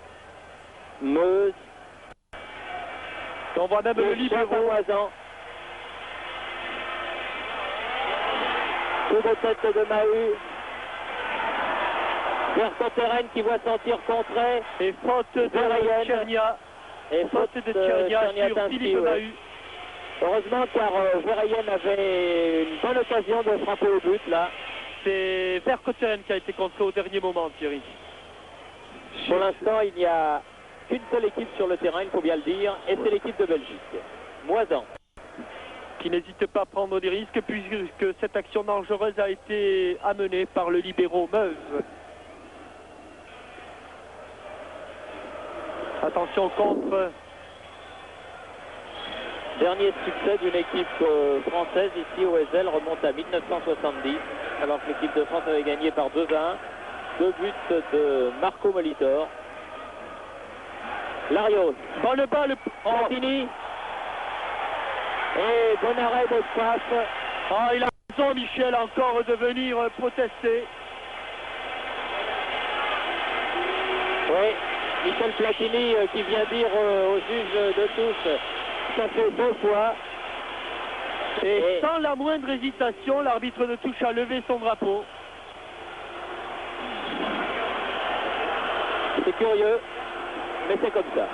Meuse. On voit même le libéro. Moisan. Coup de tête de Mahut. Vertonghen qui voit son tir contré. Et faute de Verheyen. Tchernia. Et Faute de Tchernia sur Philippe Mahut. Heureusement car Verheyen avait une bonne occasion de frapper au but là. C'est Vertonghen qui a été contré au dernier moment, Thierry. Pour l'instant, il n'y a qu'une seule équipe sur le terrain, il faut bien le dire, et c'est l'équipe de Belgique. Moisan. Qui n'hésite pas à prendre des risques puisque cette action dangereuse a été amenée par le libéro Meuse. Attention contre. Dernier succès d'une équipe française ici au Ezel remonte à 1970, alors que l'équipe de France avait gagné par 2-1. 2 buts de Marco Molitor. Larios. Bonne balle. Platini. Et bon arrêt de Spaff. Ah, il a raison, Michel, encore de venir protester. Oui, Michel Platini qui vient dire au juge de tous, ça fait 2 fois. Et sans la moindre hésitation, l'arbitre de touche a levé son drapeau. C'est curieux, mais c'est comme ça.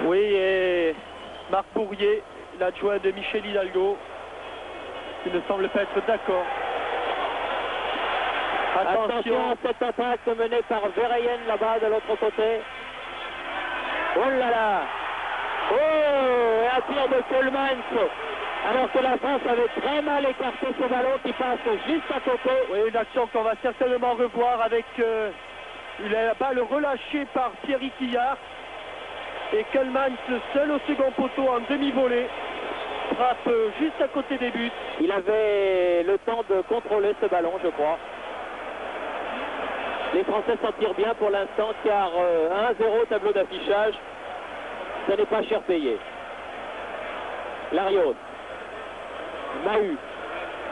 Oui, et Marc Bourrier, l'adjoint de Michel Hidalgo, qui ne semble pas être d'accord. Attention à cette attaque menée par Verheyen là-bas de l'autre côté. Oh là là. Oh, et un tir de Coleman. Alors que la France avait très mal écarté ce ballon qui passe juste à côté. Oui, une action qu'on va certainement revoir avec la balle relâchée par Pierre Quillard. Et Coleman, seul au second poteau en demi-volée, frappe juste à côté des buts. Il avait le temps de contrôler ce ballon, je crois. Les Français s'en tirent bien pour l'instant car 1-0 tableau d'affichage, ce n'est pas cher payé. Larios. Mahut.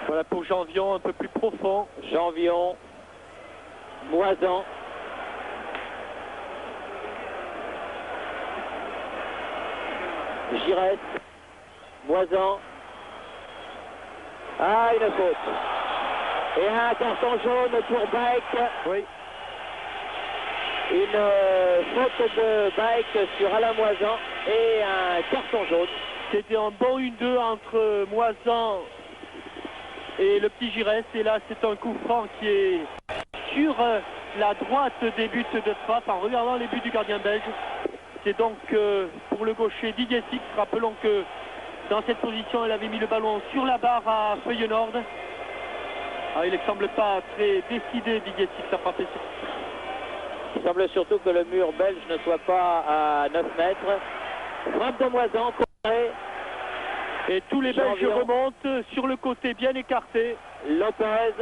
Voilà pour Janvion, un peu plus profond. Janvion. Moisan. Giresse. Moisan. Ah, une faute. Et un carton jaune pour Baek. Oui. Une faute de Baek sur Alain Moisan et un carton jaune. C'était un bon 1-2 entre Moisan et le petit Giresse. Et là, c'est un coup franc qui est sur la droite des buts de frappe en regardant les buts du gardien belge. C'est donc pour le gaucher Didier Six. Rappelons que Dans cette position, elle avait mis le ballon sur la barre à Feuillenord. Il ne semble pas très décidé, Didier Six, à frapper. Il semble surtout que le mur belge ne soit pas à 9 mètres. Frappe de Moisan, corré. Et tous les Belges remontent sur le côté bien écarté. Lopez.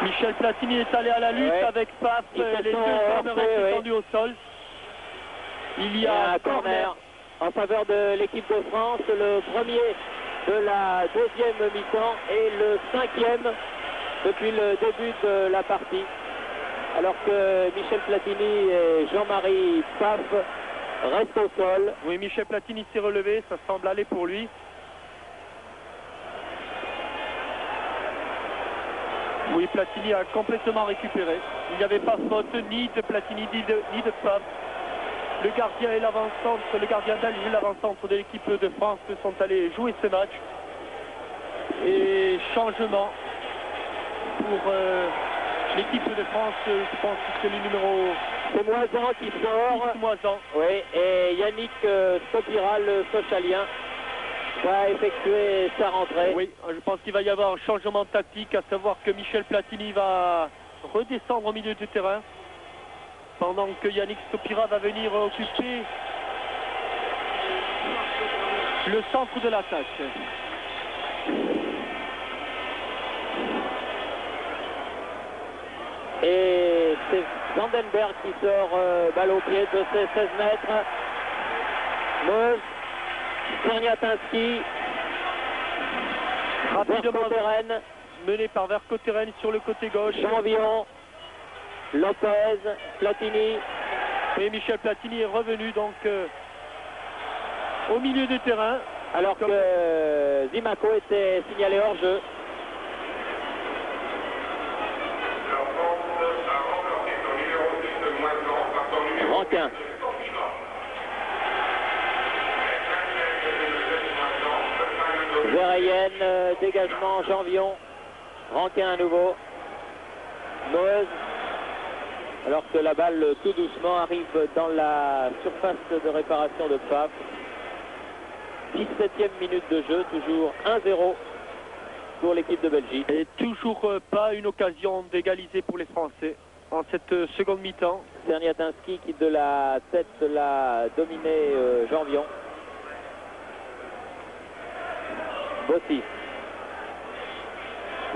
Michel Platini est allé à la lutte avec Paf. Les deux hommes restent tendus au sol. Il y a un corner en faveur de l'équipe de France. Le premier de la deuxième mi-temps et le 5e depuis le début de la partie. Alors que Michel Platini et Jean-Marie Paf restent au sol. Oui, Michel Platini s'est relevé, ça semble aller pour lui. Oui, Platini a complètement récupéré. Il n'y avait pas faute ni de Platini ni de Paf. Le gardien et l'avant-centre, le gardien belge et l'avant-centre de l'équipe de France sont allés jouer ce match. Et changement pour l'équipe de France, je pense que c'est le numéro... C'est Moisan qui sort. Moisan. Oui, et Yannick Stopira, le Sochalien, va effectuer sa rentrée. Oui, je pense qu'il va y avoir un changement tactique, à savoir que Michel Platini va redescendre au milieu du terrain, pendant que Yannick Stopira va venir occuper le centre de l'attaque. Et c'est Vandenberg qui sort balle au pied de ses 16 mètres. Meuse, Czerniatinski, rapidement Vercotteren, mené par Vercotteren sur le côté gauche. Janvion, Lopez, Platini. Et Michel Platini est revenu donc au milieu du terrain. Alors que Zimaco était signalé hors jeu. Rankin. Verheyen, dégagement, Janvion. Rankin à nouveau. Noez. Alors que la balle tout doucement arrive dans la surface de réparation de Paf. 17e minute de jeu, toujours 1-0 pour l'équipe de Belgique. Et toujours pas une occasion d'égaliser pour les Français en cette seconde mi-temps. Czerniatinski qui de la tête l'a dominé Janvion. Bossi.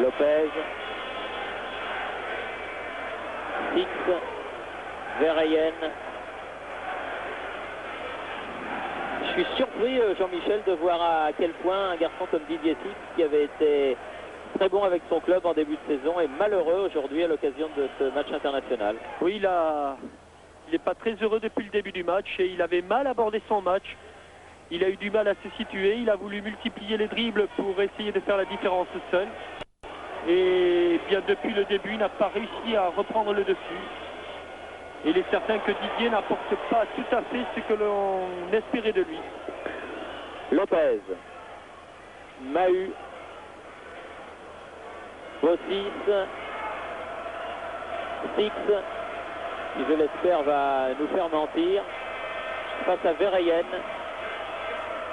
Lopez. Six. Verheyen. Je suis surpris, Jean-Michel, de voir à quel point un garçon comme Didier Six, qui avait été très bon avec son club en début de saison, est malheureux aujourd'hui à l'occasion de ce match international. Oui, il n'est pas très heureux depuis le début du match et il avait mal abordé son match. Il a eu du mal à se situer, il a voulu multiplier les dribbles pour essayer de faire la différence seul. Et bien depuis le début, il n'a pas réussi à reprendre le dessus. Et il est certain que Didier n'apporte pas tout à fait ce que l'on espérait de lui. Lopez, Mahut, Bossis, Six, qui je l'espère va nous faire mentir, face à Verheyen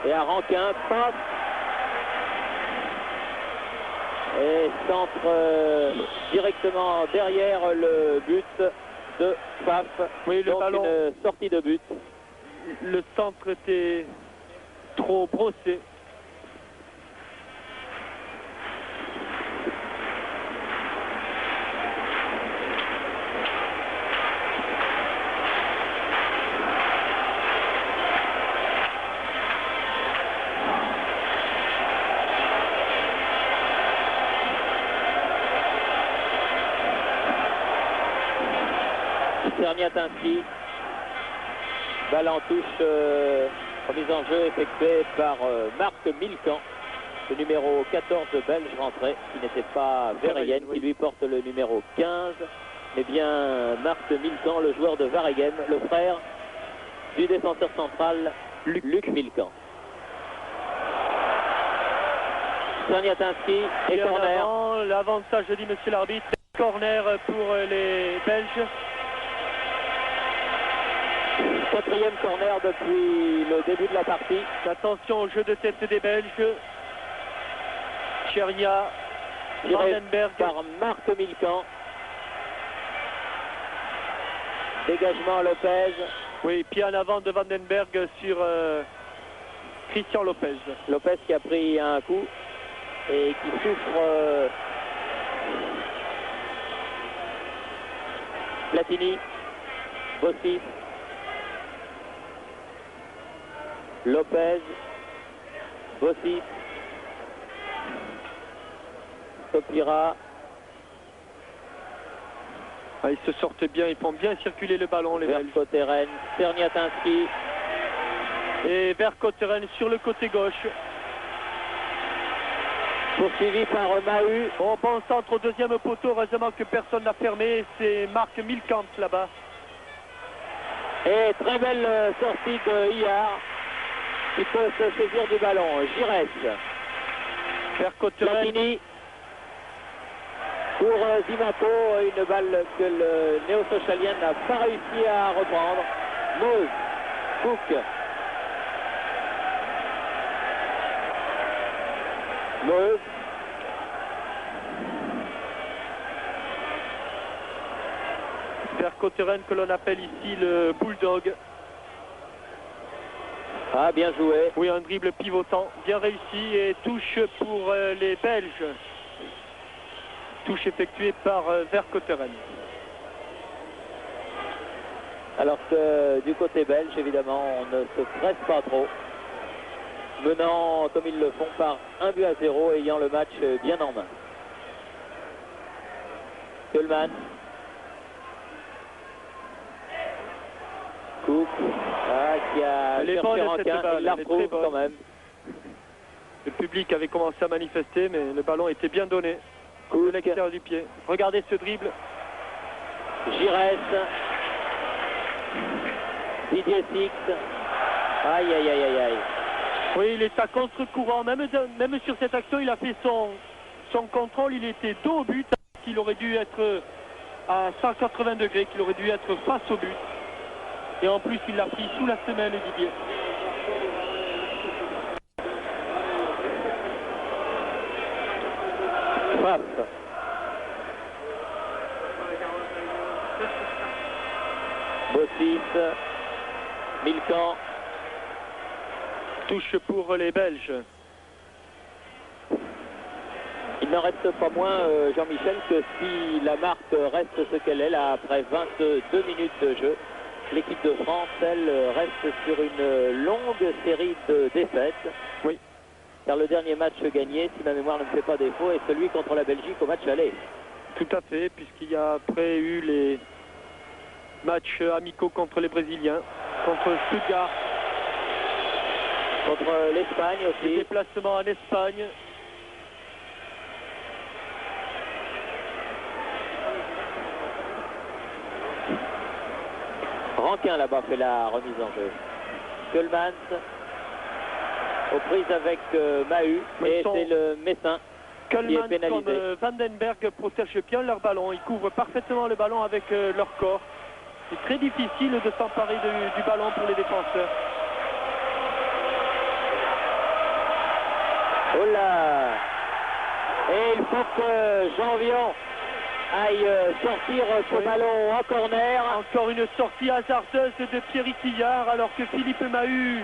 et à Rankin, passe et centre directement derrière le but de Paf. Oui, le donc ballon, une sortie de but. Le centre était trop brossé. Czerniatinski, balle en touche, remise en jeu effectuée par Marc Milcan, le numéro 14 belge rentré, qui n'était pas Verheyen, qui lui porte le numéro 15, mais bien Marc Milcan, le joueur de Waregem, le frère du défenseur central Luc Milcan. Czerniatinski et corner. L'avantage, dit monsieur l'arbitre, corner pour les Belges. 4e corner depuis le début de la partie. Attention au jeu de tête des Belges. Chernia, Vandenberg. Par Marc Milcan. Dégagement Lopez. Oui, pied en avant de Vandenberg sur Christian Lopez. Lopez qui a pris un coup et qui souffre. Platini, Bossi, Lopez, Bossi, Topira. Ah, ils se sortent bien, ils font bien circuler le ballon, les Belges. Vercotteren, Serniatinski. Et Vercotteren sur le côté gauche. Poursuivi par Mahut. Bon centre au deuxième poteau, heureusement que personne n'a fermé. C'est Marc Milkamp là-bas. Et très belle sortie de Iar qui peut se saisir du ballon. Giresse. Vercotteren. Platini. Pour Zimato, une balle que le néo-socialien n'a pas réussi à reprendre. Meuse, Cook. Meuse. Vercotteren que l'on appelle ici le Bulldog. Ah, bien joué. Oui, un dribble pivotant, bien réussi et touche pour les Belges. Touche effectuée par Vercotteren. Alors que du côté belge, évidemment, on ne se presse pas trop. Menant, comme ils le font, par 1-0, ayant le match bien en main. Kuhlmann. Cook. Ah, qui a cherché Rankin. Il la retrouve quand même. Le public avait commencé à manifester, mais le ballon était bien donné. De l'extérieur du pied. Regardez ce dribble. Giresse. Didier Six. Aïe, aïe, aïe, aïe, aïe. Oui, il est à contre-courant. Même sur cette action, il a fait son contrôle. Il était dos au but. Il aurait dû être à 180 degrés, qu'il aurait dû être face au but. Et en plus, il l'a pris sous la semelle, Didier. Frappe. Bossis. Milcan. Touche pour les Belges. Il n'en reste pas moins, Jean-Michel, que si la marque reste ce qu'elle est là après 22 minutes de jeu, l'équipe de France, elle, reste sur une longue série de défaites. Oui. Car le dernier match gagné, si ma mémoire ne me fait pas défaut, est celui contre la Belgique au match aller. Tout à fait, puisqu'il y a après eu les matchs amicaux contre les Brésiliens, contre Stuttgart. Contre l'Espagne aussi. Les déplacements en Espagne. Rankin là-bas fait la remise en jeu. Kuhlmann aux prises avec Mahut et c'est le Messin qui est Kuhlmann pénalisé. comme Vandenberg protègent bien leur ballon. Ils couvrent parfaitement le ballon avec leur corps. C'est très difficile de s'emparer du ballon pour les défenseurs. Oh là! Et il faut que Jean Vion aille sortir ce ballon en corner. Encore une sortie hasardeuse de Thierry Quillard alors que Philippe Mahut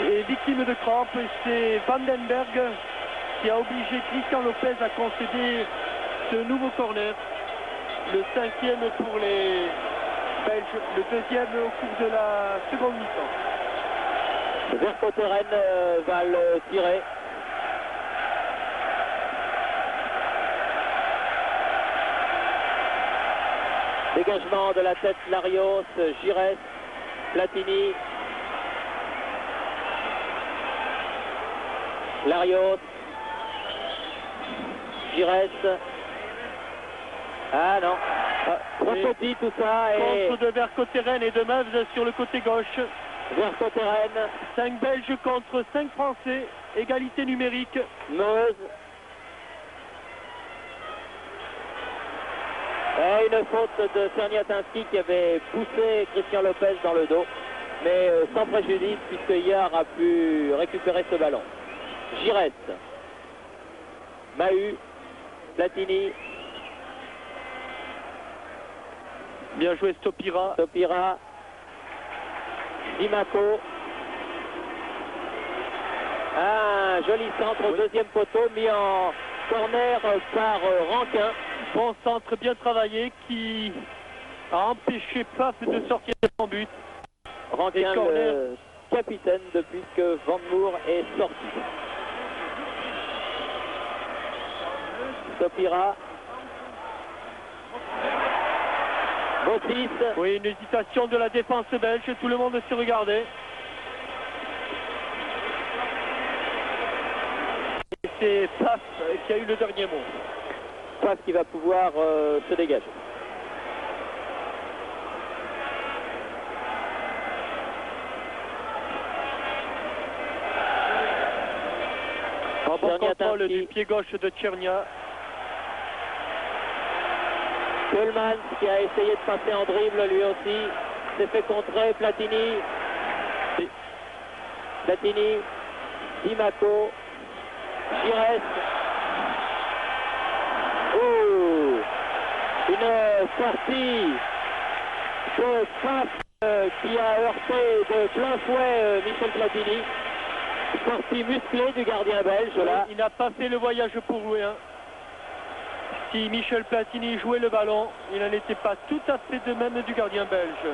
est victime de crampes. Et c'est Vandenberg qui a obligé Christian Lopez à concéder ce nouveau corner. Le 5e pour les Belges, le 2e au cours de la seconde mi-temps. Vercotteren va le tirer. Dégagement de la tête Larios, Giresse, Platini. Larios, Giresse. Ah non, trop petit tout ça. Et Contre de Vercotteren et de Meuse sur le côté gauche. Vercotteren. 5 Belges contre 5 Français, égalité numérique. Meuse. Et une faute de Czerniatinski qui avait poussé Christian Lopez dans le dos, mais sans préjudice puisque Iard a pu récupérer ce ballon. Giresse, Mahut, Platini. Bien joué Stopira. Stopira, Dimaco. Un joli centre au deuxième poteau mis en corner par Rankin. Bon centre bien travaillé qui a empêché Pfaff de sortir de son but. Rankin, le capitaine depuis que Van Moor est sorti. Stopira. Botis. Oui, une hésitation de la défense belge, tout le monde s'est regardé. Et c'est Pfaff qui a eu le dernier mot. Pfaff qui va pouvoir se dégager. En bon contrôle du pied gauche de Tchernia. Keulemans qui a essayé de passer en dribble lui aussi, s'est fait contrer. Platini, Dimaco, Giresse. Oh, une sortie de Pfaff qui a heurté de plein fouet Michel Platini. Sortie musclée du gardien belge là. Il n'a pas fait le voyage pour jouer. Si Michel Platini jouait le ballon, il n'en était pas tout à fait de même du gardien belge.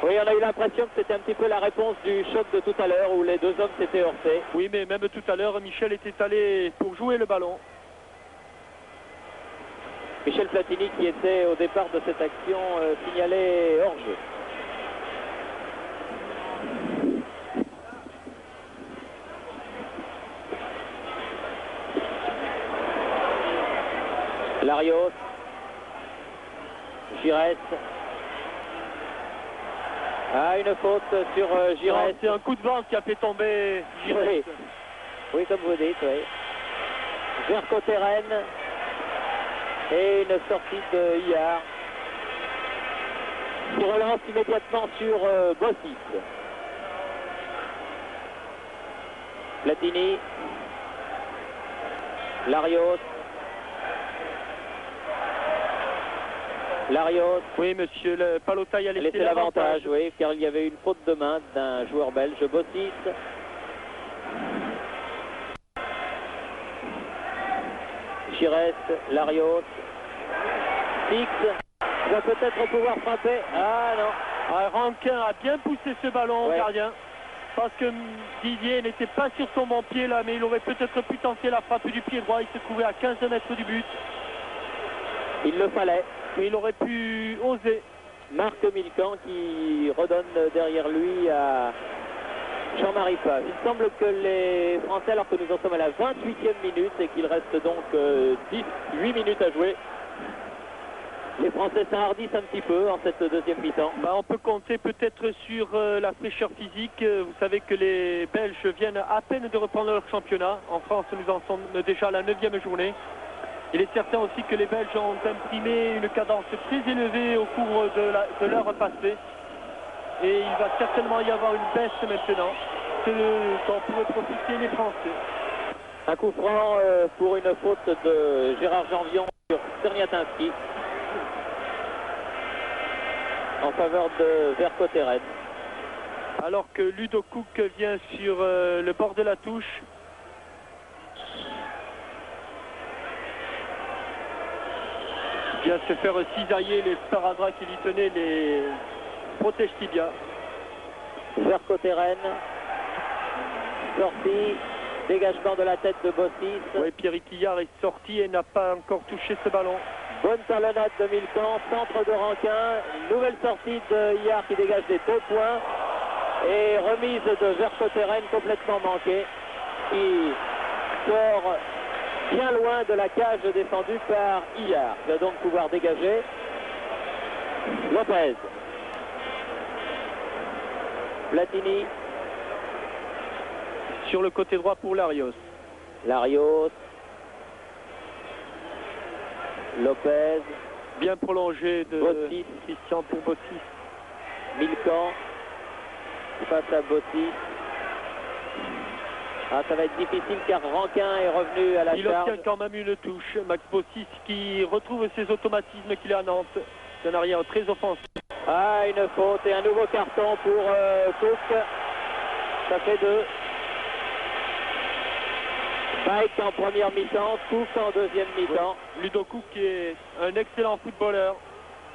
Oui, on a eu l'impression que c'était un petit peu la réponse du choc de tout à l'heure où les deux hommes s'étaient heurtés. Oui, mais même tout à l'heure, Michel était allé pour jouer le ballon. Michel Platini qui était au départ de cette action signalé hors jeu. Larios, Giresse. Ah, une faute sur Giresse. C'est un coup de vent qui a fait tomber Giresse. Oui, oui, comme vous dites, oui. Vercotteren et une sortie de Iard qui relance immédiatement sur Bossis. Platini, Larios. Oui, monsieur, le Palotaille a laissé l'avantage, oui, car il y avait une faute de main d'un joueur belge, Bossis. Giresse, Larios, Six, va peut-être pouvoir frapper. Ah non. Rankin a bien poussé ce ballon au gardien, parce que Didier n'était pas sur son bon pied là, mais il aurait peut-être pu tenter la frappe du pied droit. Il se trouvait à 15 mètres du but. Il le fallait. Mais il aurait pu oser. Marc Milcan qui redonne derrière lui à Jean-Marie Pfaff. Il semble que les Français, alors que nous en sommes à la 28e minute et qu'il reste donc 8 minutes à jouer, les Français s'enhardissent un petit peu en cette deuxième mi-temps. On peut compter peut-être sur la fraîcheur physique. Vous savez que les Belges viennent à peine de reprendre leur championnat. En France, nous en sommes déjà à la 9e journée. Il est certain aussi que les Belges ont imprimé une cadence très élevée au cours de l'heure passée. Et il va certainement y avoir une baisse maintenant, dont pourraient profiter les Français. Un coup franc pour une faute de Gérard Janvion sur Czerniatinski en faveur de Vercotteren. Alors que Ludo Cook vient sur le bord de la touche. Vient se faire cisailler les sparadraps qui lui tenaient les protège tibia. Vercotteren, sortie, dégagement de la tête de Bossis. Oui, Pierrick Iard est sorti et n'a pas encore touché ce ballon. Bonne talonnade de Milcan, centre de Rankin, nouvelle sortie de Iard qui dégage des 2 points et remise de Vercotteren complètement manquée qui sort bien loin de la cage défendue par Iard. Il va donc pouvoir dégager. Lopez. Platini. Sur le côté droit pour Larios. Lopez. Bien prolongé de Bossis. Christian pour Bossis. Milcan face à Bossis. Ah, ça va être difficile car Rankin est revenu à la Il charge. obtient quand même une touche. Max Bossis qui retrouve ses automatismes qu'il a à Nantes. C'est un arrière très offensif. Ah, une faute et un nouveau carton pour Cook. Ça fait 2. Pike en première mi-temps, Cook en deuxième mi-temps. Ludo Cook qui est un excellent footballeur.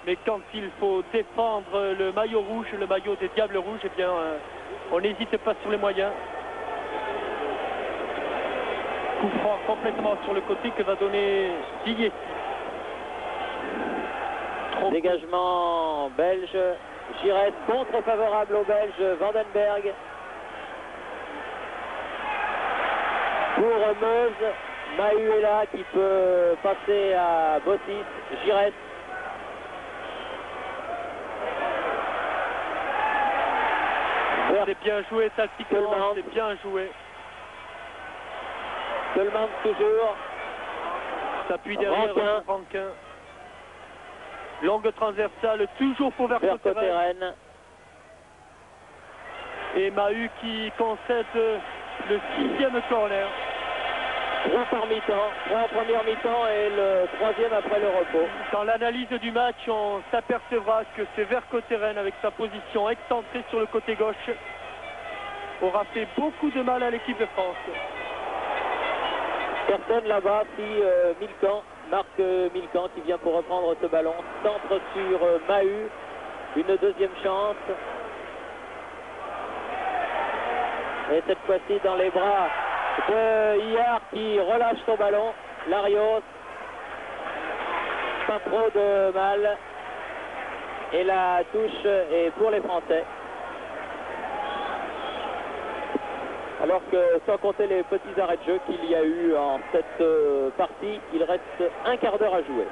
Mais quand il faut défendre le maillot rouge, le maillot des Diables Rouges, eh bien, on n'hésite pas sur les moyens. Coup franc complètement sur le côté que va donner Villiers. Dégagement belge. Giresse contre favorable au Belge Vandenberg. Pour Meuse, Mahut est là qui peut passer à Bossis. Giresse. C'est bien joué tactiquement, c'est bien joué. Seulement toujours. S'appuie derrière Rankin. Longue transversale, toujours pour Vercotteren. Et Mahut qui concède le 6e corner. 3 par mi-temps, 3 en première mi-temps et le 3e après le repos. Dans l'analyse du match, on s'apercevra que c'est Vercotteren avec sa position excentrée sur le côté gauche aura fait beaucoup de mal à l'équipe de France. Personne là-bas si Milcan, Marc Milcan qui vient pour reprendre ce ballon. Centre sur Mahut, une deuxième chance. Et cette fois-ci dans les bras de Hillard qui relâche son ballon. Larios, pas trop de mal. Et la touche est pour les Français. Alors que sans compter les petits arrêts de jeu qu'il y a eu en cette partie, il reste un quart d'heure à jouer.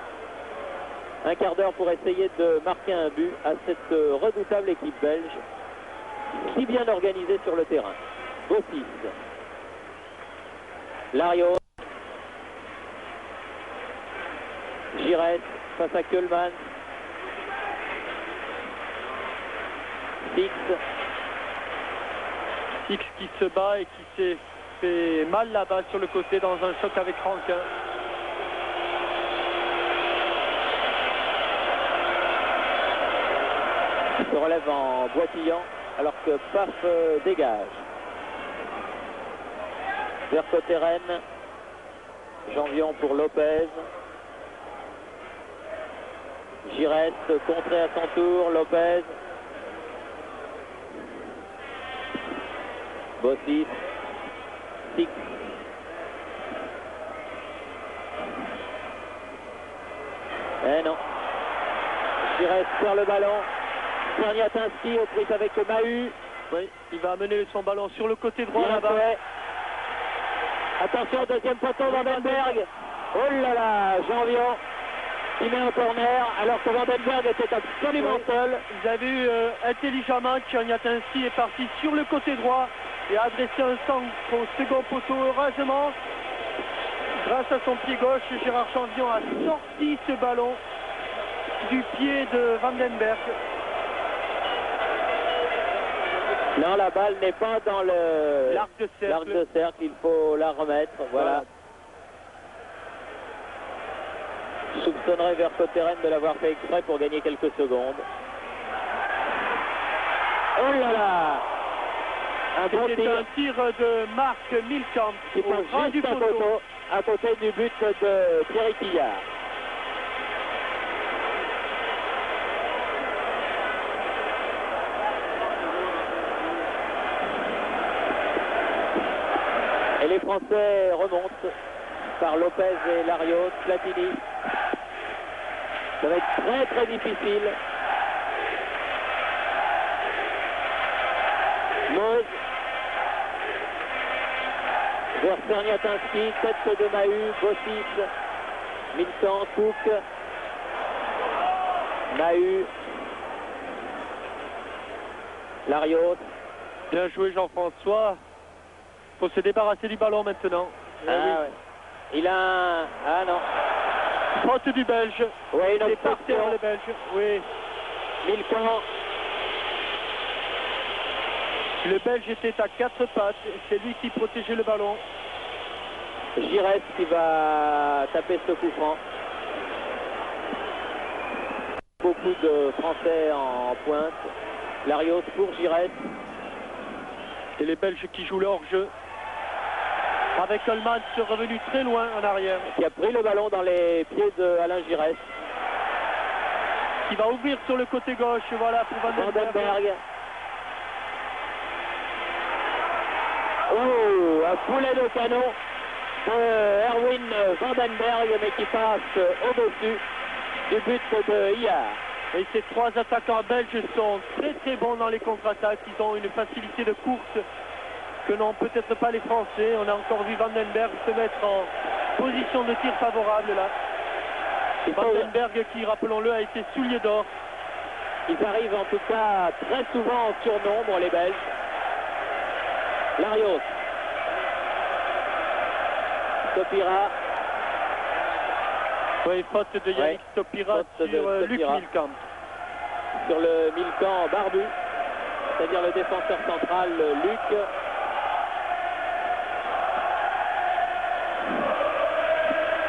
Un quart d'heure pour essayer de marquer un but à cette redoutable équipe belge, si bien organisée sur le terrain. Bossis. Larios. Giresse face à Kuhlmann. Six. X qui se bat et qui s'est fait mal là-bas sur le côté dans un choc avec Rankin. Il se relève en boitillant alors que Paf dégage. Vercotteren. Janvion pour Lopez. Giresse contré à son tour. Lopez. Bossis. Six. Eh non. Giresse perd le ballon. Czerniatinski aux prises avec Mahut. Oui, il va amener son ballon sur le côté droit là-bas. Attention, deuxième poteau Vandenberg. Oh là là, Janvion qui met un corner alors que Vandenberg était absolument seul. Vous avez vu intelligemment, Czerniatinski est parti sur le côté droit et a adressé un centre au second poteau. Heureusement, grâce à son pied gauche, Gérard Janvion a sorti ce ballon du pied de Vandenberg. Non, la balle n'est pas dans l'arc de cercle. Il faut la remettre. Voilà. Je soupçonnerais Vercotteren de l'avoir fait exprès pour gagner quelques secondes. Oh là là! C'était un tir de Marc Milcan qui passe juste à côté du but de Thierry Quillard. Et les Français remontent par Lopez et Larios, Platini. Ça va être très très difficile. Meuse. Vers Czerniatinski, tête de Mahut, Bossis, Milcan, Cook, Mahut, Larios. Bien joué Jean-François. Il faut se débarrasser du ballon maintenant. Ah, oui. Ouais. Il a un... Ah non. Faute du Belge. Oui, une C'est par terre obstruction. le Belge. Oui. Milcan. Le Belge était à 4 pattes. C'est lui qui protégeait le ballon. Giresse qui va taper ce coup franc. Beaucoup de Français en pointe. Larios pour Giresse. Et les Belges qui jouent leur jeu. Avec Coleman revenu très loin en arrière. Qui a pris le ballon dans les pieds d'Alain Giresse. Qui va ouvrir sur le côté gauche. Voilà pour Vandenberg. Vandenberg. Oh, un poulet de canon de Erwin Vandenberg, mais qui passe au-dessus du but de Iard. Et ces trois attaquants belges sont très très bons dans les contre-attaques. Ils ont une facilité de course que n'ont peut-être pas les Français. On a encore vu Vandenberg se mettre en position de tir favorable là. Vandenberg qui, rappelons-le, a été soulier d'or. Ils arrivent en tout cas très souvent en surnombre, les Belges. Larios. Topira. Oui, faute de Yannick Topira sur Luc Milkamp. Sur le Milcan barbu, c'est-à-dire le défenseur central Luc.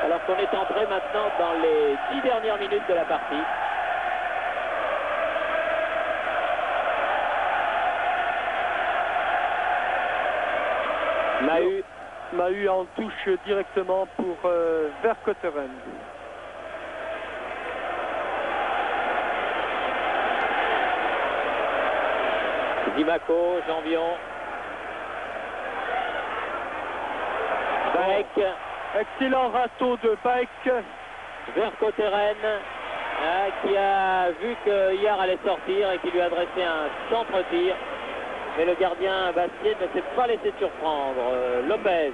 Alors qu'on est entré maintenant dans les 10 dernières minutes de la partie. Mahut en touche directement pour Vercotteren. Dimaco, Janvion. Baek. Excellent râteau de Baek. Vercotteren, qui a vu que Iard allait sortir et qui lui a adressé un centre-tir. Mais le gardien Bastier ne s'est pas laissé surprendre. Lopez.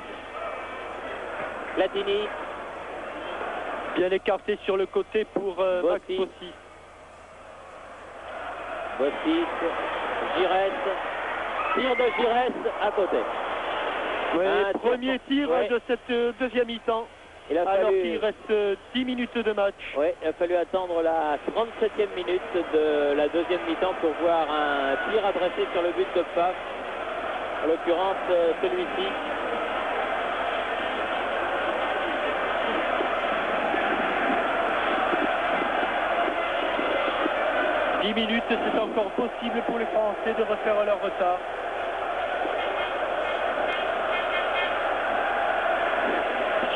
Platini. Bien écarté sur le côté pour Max Bossis. Bossis. Giresse. Tir de Giresse à côté. Oui, premier tir de cette deuxième mi-temps. Alors qu'il reste 10 minutes de match. Oui, il a fallu attendre la 37e minute de la deuxième mi-temps pour voir un tir adressé sur le but de Pfaff. En l'occurrence, celui-ci. Minutes, c'est encore possible pour les Français de refaire leur retard.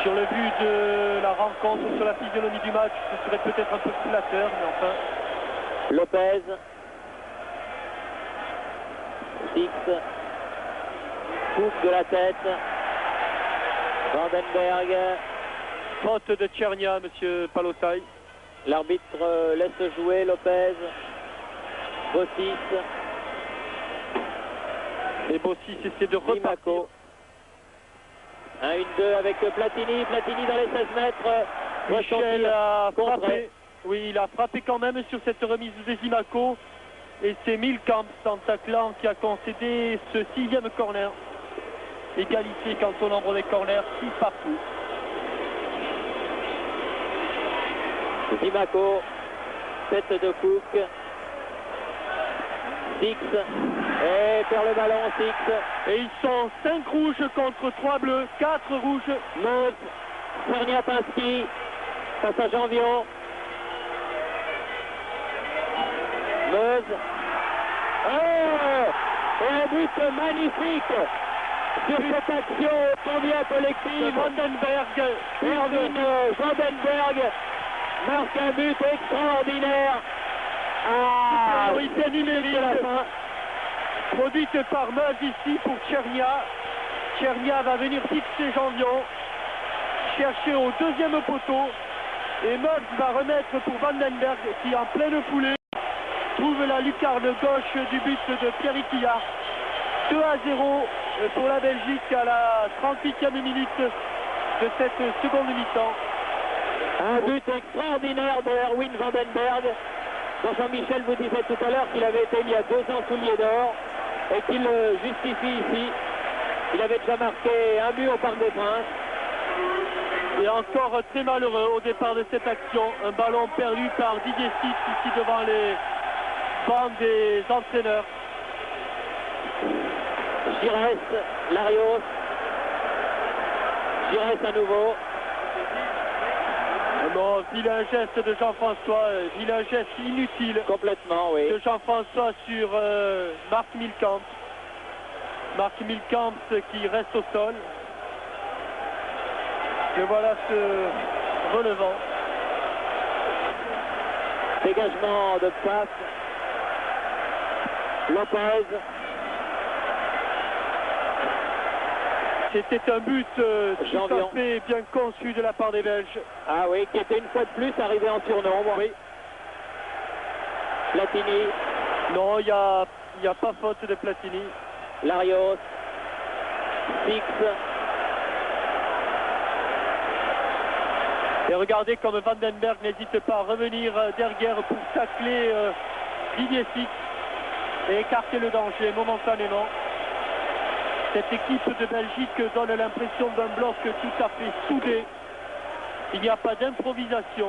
Sur le but de la rencontre, sur la physionomie du match, ce serait peut-être un peu flatteur, mais enfin. Lopez. Six. Coupe de la tête. Vandenberg. Faute de Tchernia, monsieur Palotai. L'arbitre laisse jouer Lopez. Bossis. Et Bossis essaie de repartir. 1-1-2 avec Platini. Platini dans les 16 mètres. Michel a frappé. Oui, il a frappé quand même sur cette remise de Zimaco. Et c'est Milkamp, en taclant, qui a concédé ce 6e corner. Égalité quant au nombre des corners, 6 partout. Zimaco. Tête de Cook. Six, et perd le ballon, Six. Et ils sont 5 rouges contre 3 bleus, 4 rouges. Meuse, Czerniapinski, face à Janvion. Meuse. Oh, et un but magnifique sur cette action combien collective. Vandenberg. Erwin Vandenberg marque un but extraordinaire. Ah, oui, c'est numérique à la fin. Produite par Meuse ici pour Tchernia. Tchernia va venir fixer Janvion. Chercher au deuxième poteau. Et Meuse va remettre pour Vandenberg qui en pleine foulée trouve la lucarne gauche du but de Pierre Quillard. 2-0 pour la Belgique à la 38e minute de cette seconde mi-temps. Un but extraordinaire de Erwin Vandenberg. dont Jean-Michel vous disait tout à l'heure qu'il avait été il y a 2 ans soulier d'or et qu'il le justifie ici. Il avait déjà marqué un but au Parc des Princes Et encore très malheureux au départ de cette action. Un ballon perdu par Didier Six ici devant les bancs des entraîneurs. Giresse, Larios. Giresse à nouveau. Bon, vilain geste de Jean-François, vilain geste inutile. Complètement, oui. De Jean-François sur Marc Milkamp. Marc Milkamp qui reste au sol. Le voilà se relevant. Dégagement de passe. Lopez. C'était un but tout à fait bien conçu de la part des Belges. Ah oui, qui était une fois de plus arrivé en surnombre. Oui. Platini. Non, il n'y a pas faute de Platini. Larios. Six. Et regardez comme Vandenberg n'hésite pas à revenir derrière pour tacler Didier Six et écarter le danger momentanément. Cette équipe de Belgique donne l'impression d'un bloc tout à fait soudé. Il n'y a pas d'improvisation.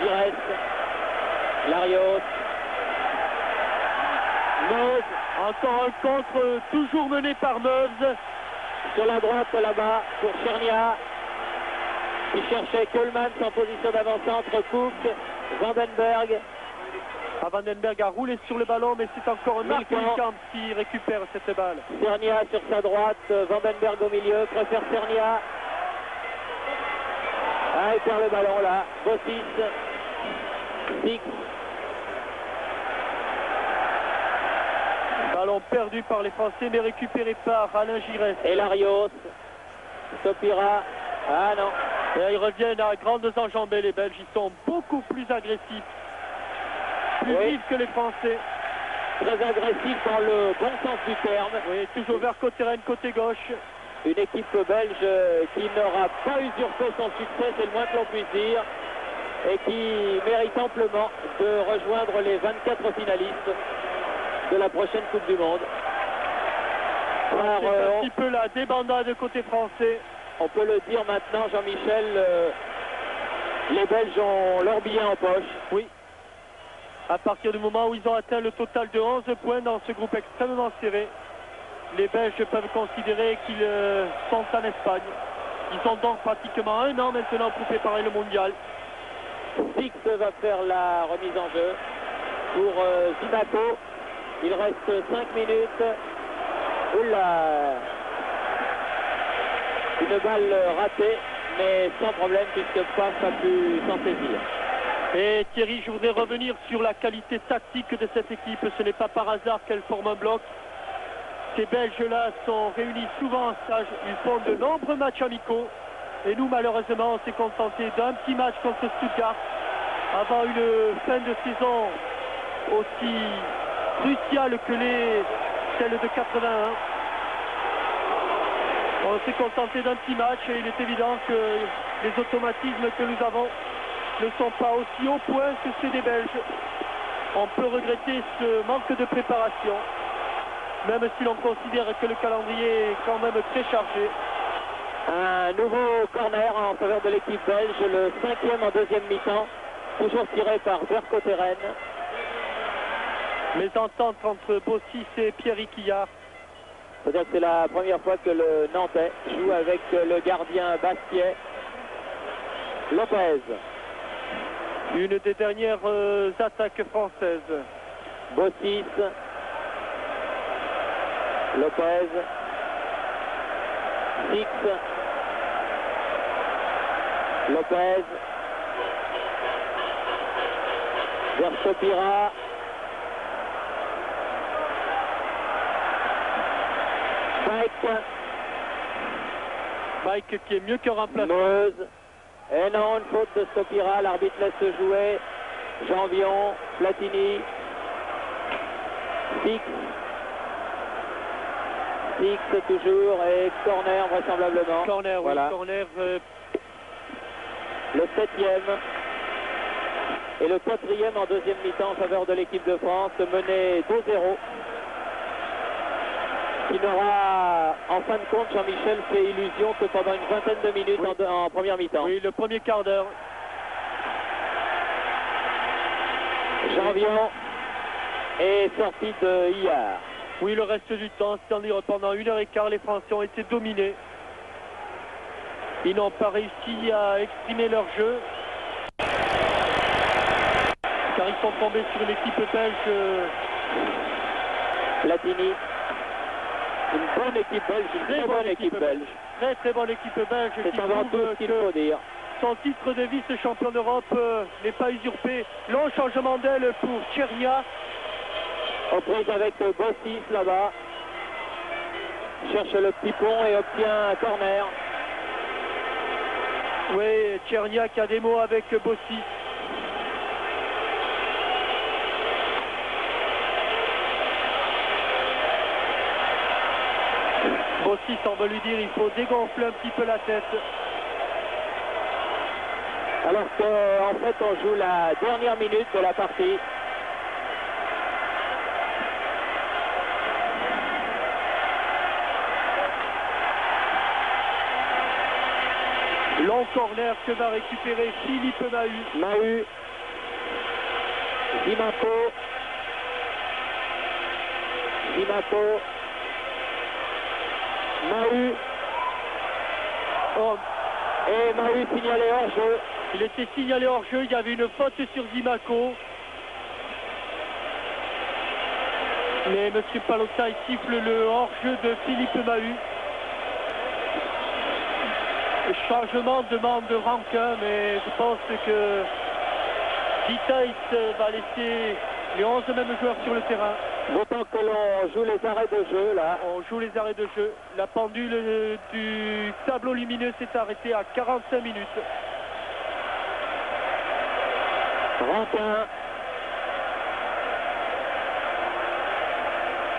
Giresse. Larios. Meuse. Encore un contre toujours mené par Meuse. Sur la droite là-bas pour Chernia. Qui cherchait Kohlmann en position d'avant-centre. Cook. Vandenberg. Vandenberg a roulé sur le ballon, mais c'est encore Marc Milkamp qui récupère cette balle. Cernia sur sa droite, Vandenberg au milieu, préfère Cernia. Ah, il perd le ballon là. Bossis. Six. Ballon perdu par les Français, mais récupéré par Alain Giresse. Et Larios. Sopira. Ah non. Et ils reviennent à grandes enjambées, les Belges. Ils sont beaucoup plus agressifs. Plus vifs que les Français. Très agressif dans le bon sens du terme. Oui, toujours vers côté Rennes, côté gauche. Une équipe belge qui n'aura pas usurpé son succès, c'est le moins que l'on puisse dire, et qui mérite amplement de rejoindre les 24 finalistes de la prochaine Coupe du Monde. C'est un petit peu la débandade côté français. On peut le dire maintenant, Jean-Michel, les Belges ont leur billet en poche. Oui. À partir du moment où ils ont atteint le total de 11 points dans ce groupe extrêmement serré, les Belges peuvent considérer qu'ils sont en Espagne. Ils ont donc pratiquement un an maintenant pour préparer le mondial. Six va faire la remise en jeu pour Zimaco. Il reste 5 minutes. Oula! Une balle ratée, mais sans problème puisque Paf a pu s'en saisir. Et Thierry, je voudrais revenir sur la qualité tactique de cette équipe. Ce n'est pas par hasard qu'elle forme un bloc. Ces Belges-là sont réunis souvent en stage. Ils font de nombreux matchs amicaux. Et nous, malheureusement, on s'est contenté d'un petit match contre Stuttgart avant une fin de saison aussi cruciale que celle de 81. On s'est contenté d'un petit match et il est évident que les automatismes que nous avons ne sont pas aussi au point que ceux des Belges. On peut regretter ce manque de préparation, même si l'on considère que le calendrier est quand même très chargé. Un nouveau corner en faveur de l'équipe belge, le 5e en deuxième mi-temps, toujours tiré par Vercotteren. Les ententes entre Bossis et Pierre Quillard. Peut-être que c'est la première fois que le Nantais joue avec le gardien Bastiet. Lopez. Une des dernières attaques françaises. Bossis. Lopez. Six. Lopez. Versopira. Mike qui est mieux que remplaçant. Meuse. Et non, une faute de Stopira. L'arbitre laisse jouer. Janvion. Platini. Six. Six toujours. Et corner vraisemblablement. Corner, voilà. Oui, corner. Le 7e. Et le 4e en deuxième mi-temps en faveur de l'équipe de France, mené 2-0. Qui n'aura en fin de compte, Jean-Michel fait illusion que pendant une vingtaine de minutes en première mi-temps. Oui, le premier quart d'heure. Janvion est sorti de Hillard. Oui, le reste du temps, c'est-à-dire pendant 1h15, les Français ont été dominés. Ils n'ont pas réussi à exprimer leur jeu. Car ils sont tombés sur une équipe belge. Platini. Une bonne équipe belge, une très bonne équipe belge. Très très bonne équipe belge. C'est avant tout ce qu'il faut dire. Son titre de vice-champion d'Europe n'est pas usurpé. Long changement d'aile pour Tchernia. Aux prises avec Bossis là-bas. Cherche le petit pont et obtient un corner. Oui, Tchernia qui a des mots avec Bossis. Bossis semble lui dire il faut dégonfler un petit peu la tête. Alors qu'en fait on joue la dernière minute de la partie. Long corner que va récupérer Philippe Mahut. Mahut. Zimaco. Zimaco. Mahut. Oh. Et Mahut signalé hors jeu. Il était signalé hors jeu, il y avait une faute sur Zimaco. Mais M. Palotai siffle le hors-jeu de Philippe Mahut. Le changement demande Rankin, mais je pense que Vitaïs va laisser les 11 mêmes joueurs sur le terrain. D'autant que l'on joue les arrêts de jeu là. On joue les arrêts de jeu. La pendule du tableau lumineux s'est arrêtée à 45 minutes. Rankin.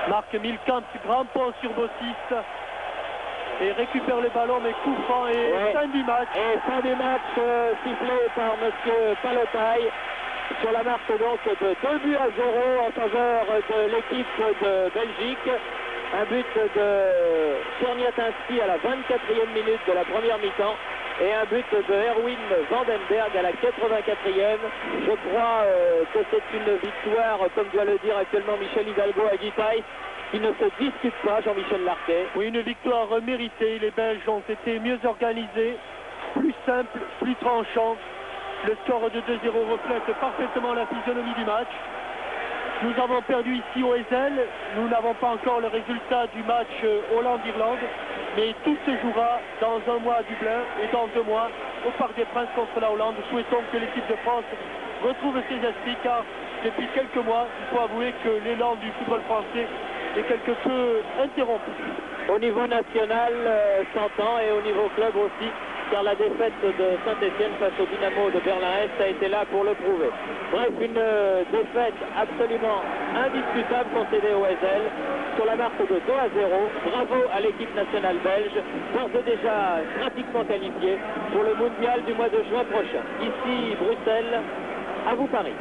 Marc Milkamp, grand pont sur Bossis. Et récupère le ballon, mais coup franc et fin du match. Et fin du match sifflé par M. Palotai. Sur la marque donc de 2-0 en faveur de l'équipe de Belgique. Un but de Czerniatinski à la 24e minute de la première mi-temps. Et un but de Erwin Vandenberg à la 84e. Je crois que c'est une victoire, comme doit le dire actuellement Michel Hidalgo à Guitaï, qui ne se discute pas, Jean-Michel Larquet. Oui, une victoire méritée. Les Belges ont été mieux organisés, plus simples, plus tranchants. Le score de 2-0 reflète parfaitement la physionomie du match. Nous avons perdu ici au Ezel. Nous n'avons pas encore le résultat du match Hollande-Irlande. Mais tout se jouera dans un mois à Dublin et dans 2 mois au Parc des Princes contre la Hollande. Souhaitons que l'équipe de France retrouve ses esprits car depuis quelques mois, il faut avouer que l'élan du football français est quelque peu interrompu. Au niveau national, s'entend, et au niveau club aussi, car la défaite de Saint-Etienne face au Dynamo de Berlin-Est a été là pour le prouver. Bref, une défaite absolument indiscutable concédée au Ezel sur la marque de 2-0. Bravo à l'équipe nationale belge, d'ores et déjà pratiquement qualifiée pour le mondial du mois de juin prochain. Ici Bruxelles, à vous Paris.